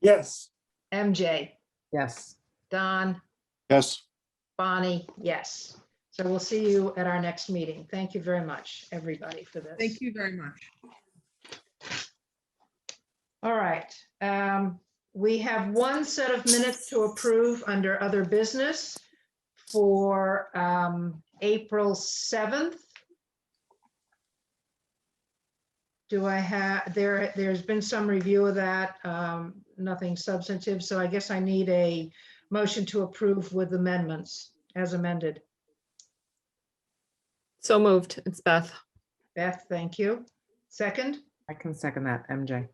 Yes. MJ, Yes. Don, Yes. Bonnie, yes. So we'll see you at our next meeting. Thank you very much, everybody, for this. Thank you very much. All right. We have one set of minutes to approve under other business for April 7th. Do I have, there's been some review of that, nothing substantive, so I guess I need a motion to approve with amendments as amended. So moved. It's Beth. Beth, thank you. Second? I can second that, MJ.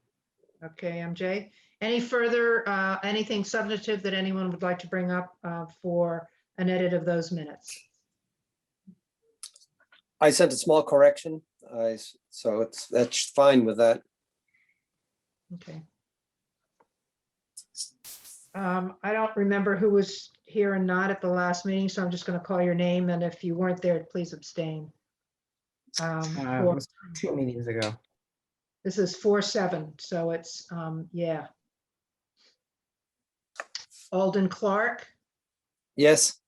Okay, MJ. Any further, anything substantive that anyone would like to bring up for an edit of those minutes? I sent a small correction, so that's fine with that. Okay. I don't remember who was here and not at the last meeting, so I'm just going to call your name, and if you weren't there, please abstain. It was 2 meetings ago. This is 4-7, so it's, yeah. Alden Clark, Yes,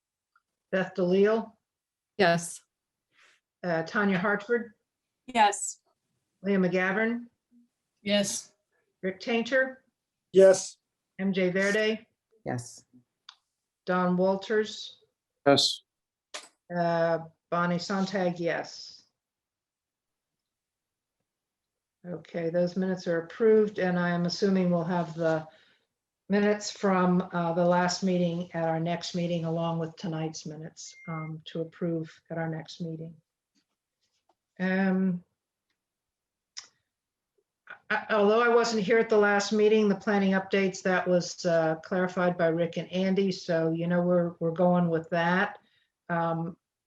Beth DeLeo, Yes. Tanya Hartford, Yes. Leah McGavern, Yes. Rick Tainter, Yes. MJ Verde, Yes. Don Walters, Yes. Bonnie Sontag, yes. Okay, those minutes are approved, and I am assuming we'll have the minutes from the last meeting at our next meeting, along with tonight's minutes to approve at our next meeting. Although I wasn't here at the last meeting, the planning updates, that was clarified by Rick and Andy, so we're going with that.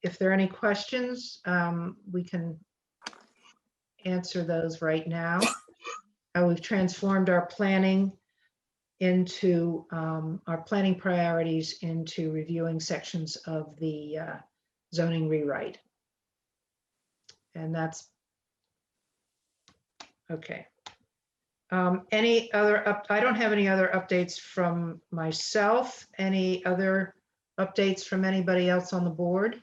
If there are any questions, we can answer those right now. We've transformed our planning into our planning priorities into reviewing sections of the zoning rewrite. And that's, okay. Any other, I don't have any other updates from myself. Any other updates from anybody else on the board?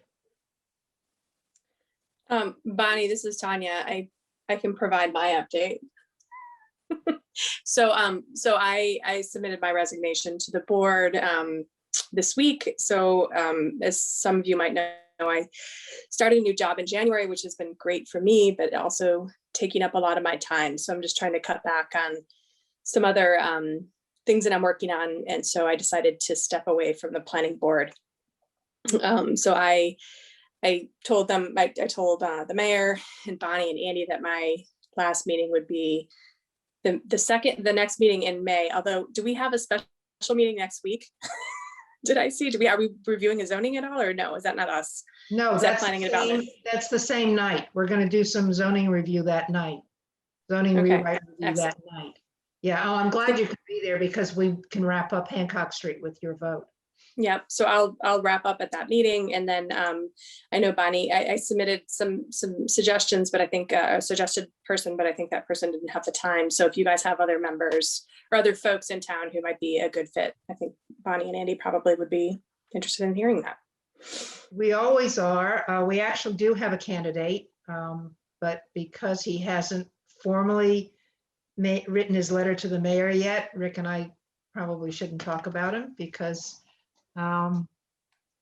Bonnie, this is Tanya. I can provide my update. So I submitted my resignation to the board this week. So as some of you might know, I started a new job in January, which has been great for me, but also taking up a lot of my time. So I'm just trying to cut back on some other things that I'm working on. And so I decided to step away from the planning board. So I told them, I told the mayor and Bonnie and Andy that my last meeting would be the next meeting in May. Although, do we have a special meeting next week? Did I see? Are we reviewing a zoning at all, or no? Is that not us? No, Is that's that planning the and development? same, that's the same night. We're going to do some zoning review that night. Zoning Okay, rewrite review that night. Yeah. Oh, I'm glad you could be there because we can wrap up Hancock Street with your vote. Yeah, so I'll wrap up at that meeting, and then I know Bonnie, I submitted some suggestions, but I think a suggested person, but I think that person didn't have the time. So if you guys have other members or other folks in town who might be a good fit, I think Bonnie and Andy probably would be interested in hearing that. We always are. We actually do have a candidate, but because he hasn't formally written his letter to the mayor yet, Rick and I probably shouldn't talk about him because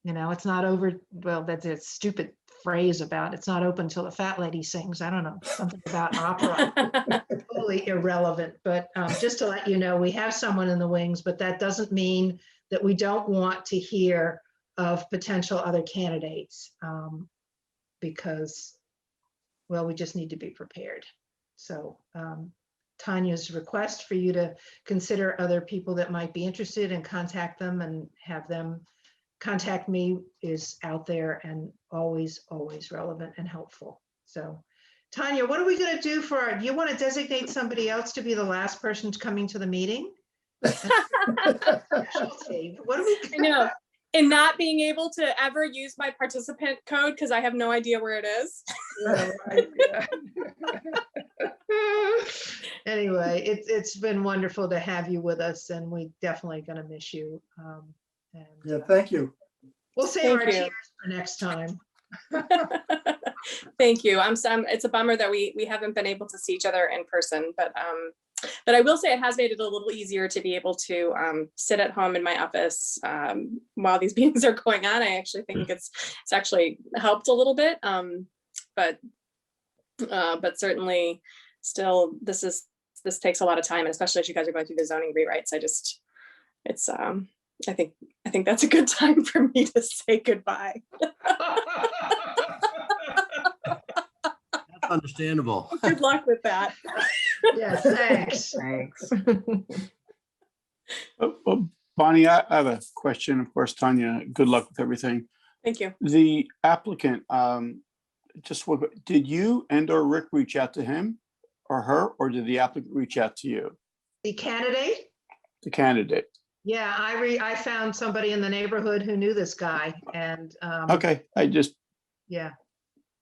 you know, it's not over. Well, that's a stupid phrase about it's not open till the fat lady sings. I don't know, something about opera. Totally irrelevant. But just to let you know, we have someone in the wings, but that doesn't mean that we don't want to hear of potential other candidates because, well, we just need to be prepared. So Tanya's request for you to consider other people that might be interested and contact them and have them contact me is out there and always, always relevant and helpful. So Tanya, what are we going to do for our, do you want to designate somebody else to be the last person coming to the meeting? What are we? I know. And not being able to ever use my participant code because I have no idea where it is. Yeah, right, yeah. Anyway, it's been wonderful to have you with us, and we definitely going to miss you. Yeah, thank you. We'll save Thank our you. tears for next time. Thank you. It's a bummer that we haven't been able to see each other in person, but I will say it has made it a little easier to be able to sit at home in my office while these meetings are going on. I actually think it's actually helped a little bit, but certainly still this takes a lot of time, and especially as you guys are going through the zoning rewrites. I think that's a good time for me to say goodbye. That's understandable. Good luck with that. Yes, thanks. Thanks. Well, Bonnie, I have a question. Of course, Tanya, good luck with everything. Thank you. The applicant, did you and/or Rick reach out to him or her, or did the applicant reach out to you? The candidate? The candidate. Yeah, I found somebody in the neighborhood who knew this guy, and Okay, yeah.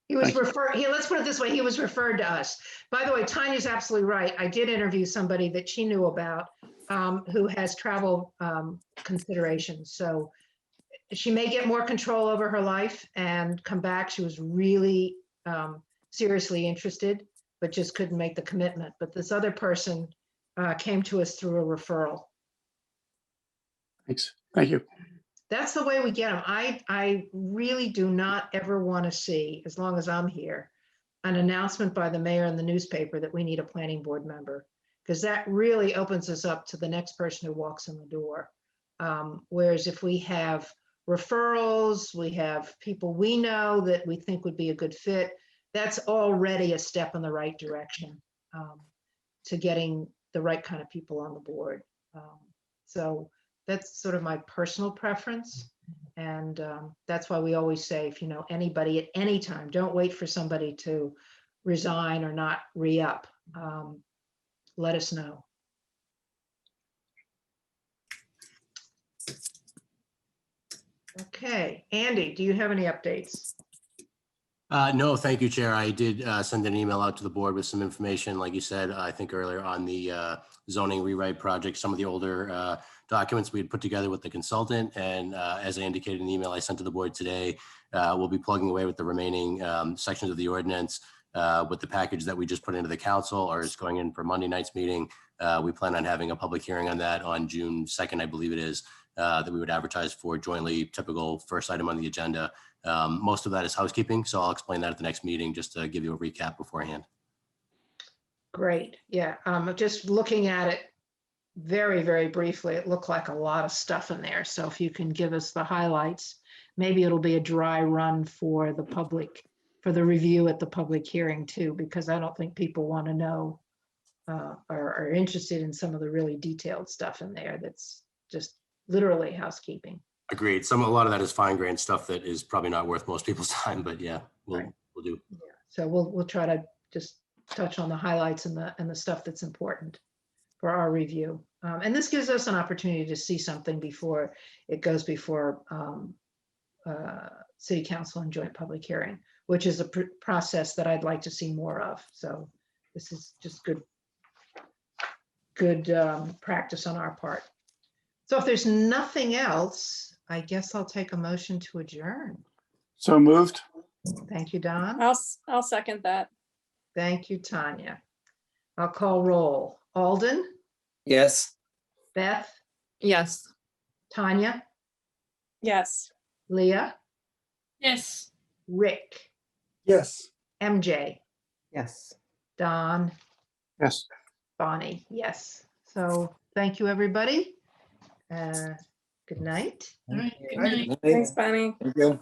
He was referred, let's put it this way, he was referred to us. By the way, Tanya's absolutely right. I did interview somebody that she knew about who has travel considerations. So she may get more control over her life and come back. She was really seriously interested, but just couldn't make the commitment. But this other person came to us through a referral. Thanks. Thank you. That's the way we get them. I really do not ever want to see, as long as I'm here, an announcement by the mayor in the newspaper that we need a planning board member, because that really opens us up to the next person who walks in the door. Whereas if we have referrals, we have people we know that we think would be a good fit, that's already a step in the right direction to getting the right kind of people on the board. So that's sort of my personal preference. And that's why we always say, if you know anybody at any time, don't wait for somebody to resign or not re-up. Let us know. Okay, Andy, do you have any updates? No, thank you, Chair. I did send an email out to the board with some information, like you said, I think earlier on the zoning rewrite project, some of the older documents we had put together with the consultant. And as I indicated in the email I sent to the board today, we'll be plugging away with the remaining sections of the ordinance with the package that we just put into the council, or is going in for Monday night's meeting. We plan on having a public hearing on that on June 2nd, I believe it is, that we would advertise for jointly, typical first item on the agenda. Most of that is housekeeping, so I'll explain that at the next meeting just to give you a recap beforehand. Great. Yeah. Just looking at it very, very briefly, it looked like a lot of stuff in there. So if you can give us the highlights, maybe it'll be a dry run for the public, for the review at the public hearing too, because I don't think people want to know or are interested in some of the really detailed stuff in there that's just literally housekeeping. Agreed. A lot of that is fine grained stuff that is probably not worth most people's time, but yeah, we'll do. Yeah. So we'll try to just touch on the highlights and the stuff that's important for our review. And this gives us an opportunity to see something before it goes before City Council and joint public hearing, which is a process that I'd like to see more of. So this is just good practice on our part. So if there's nothing else, I guess I'll take a motion to adjourn. So moved. Thank you, Don. I'll second that. Thank you, Tanya. I'll call roll. Alden, Yes. Beth, Yes. Tanya, Yes. Leah, Yes. Rick, Yes. MJ, Yes. Don, Yes. Bonnie. Yes. So thank you, everybody. Good night. All right. Good Good night. night. Thanks, Bonnie. Thank you.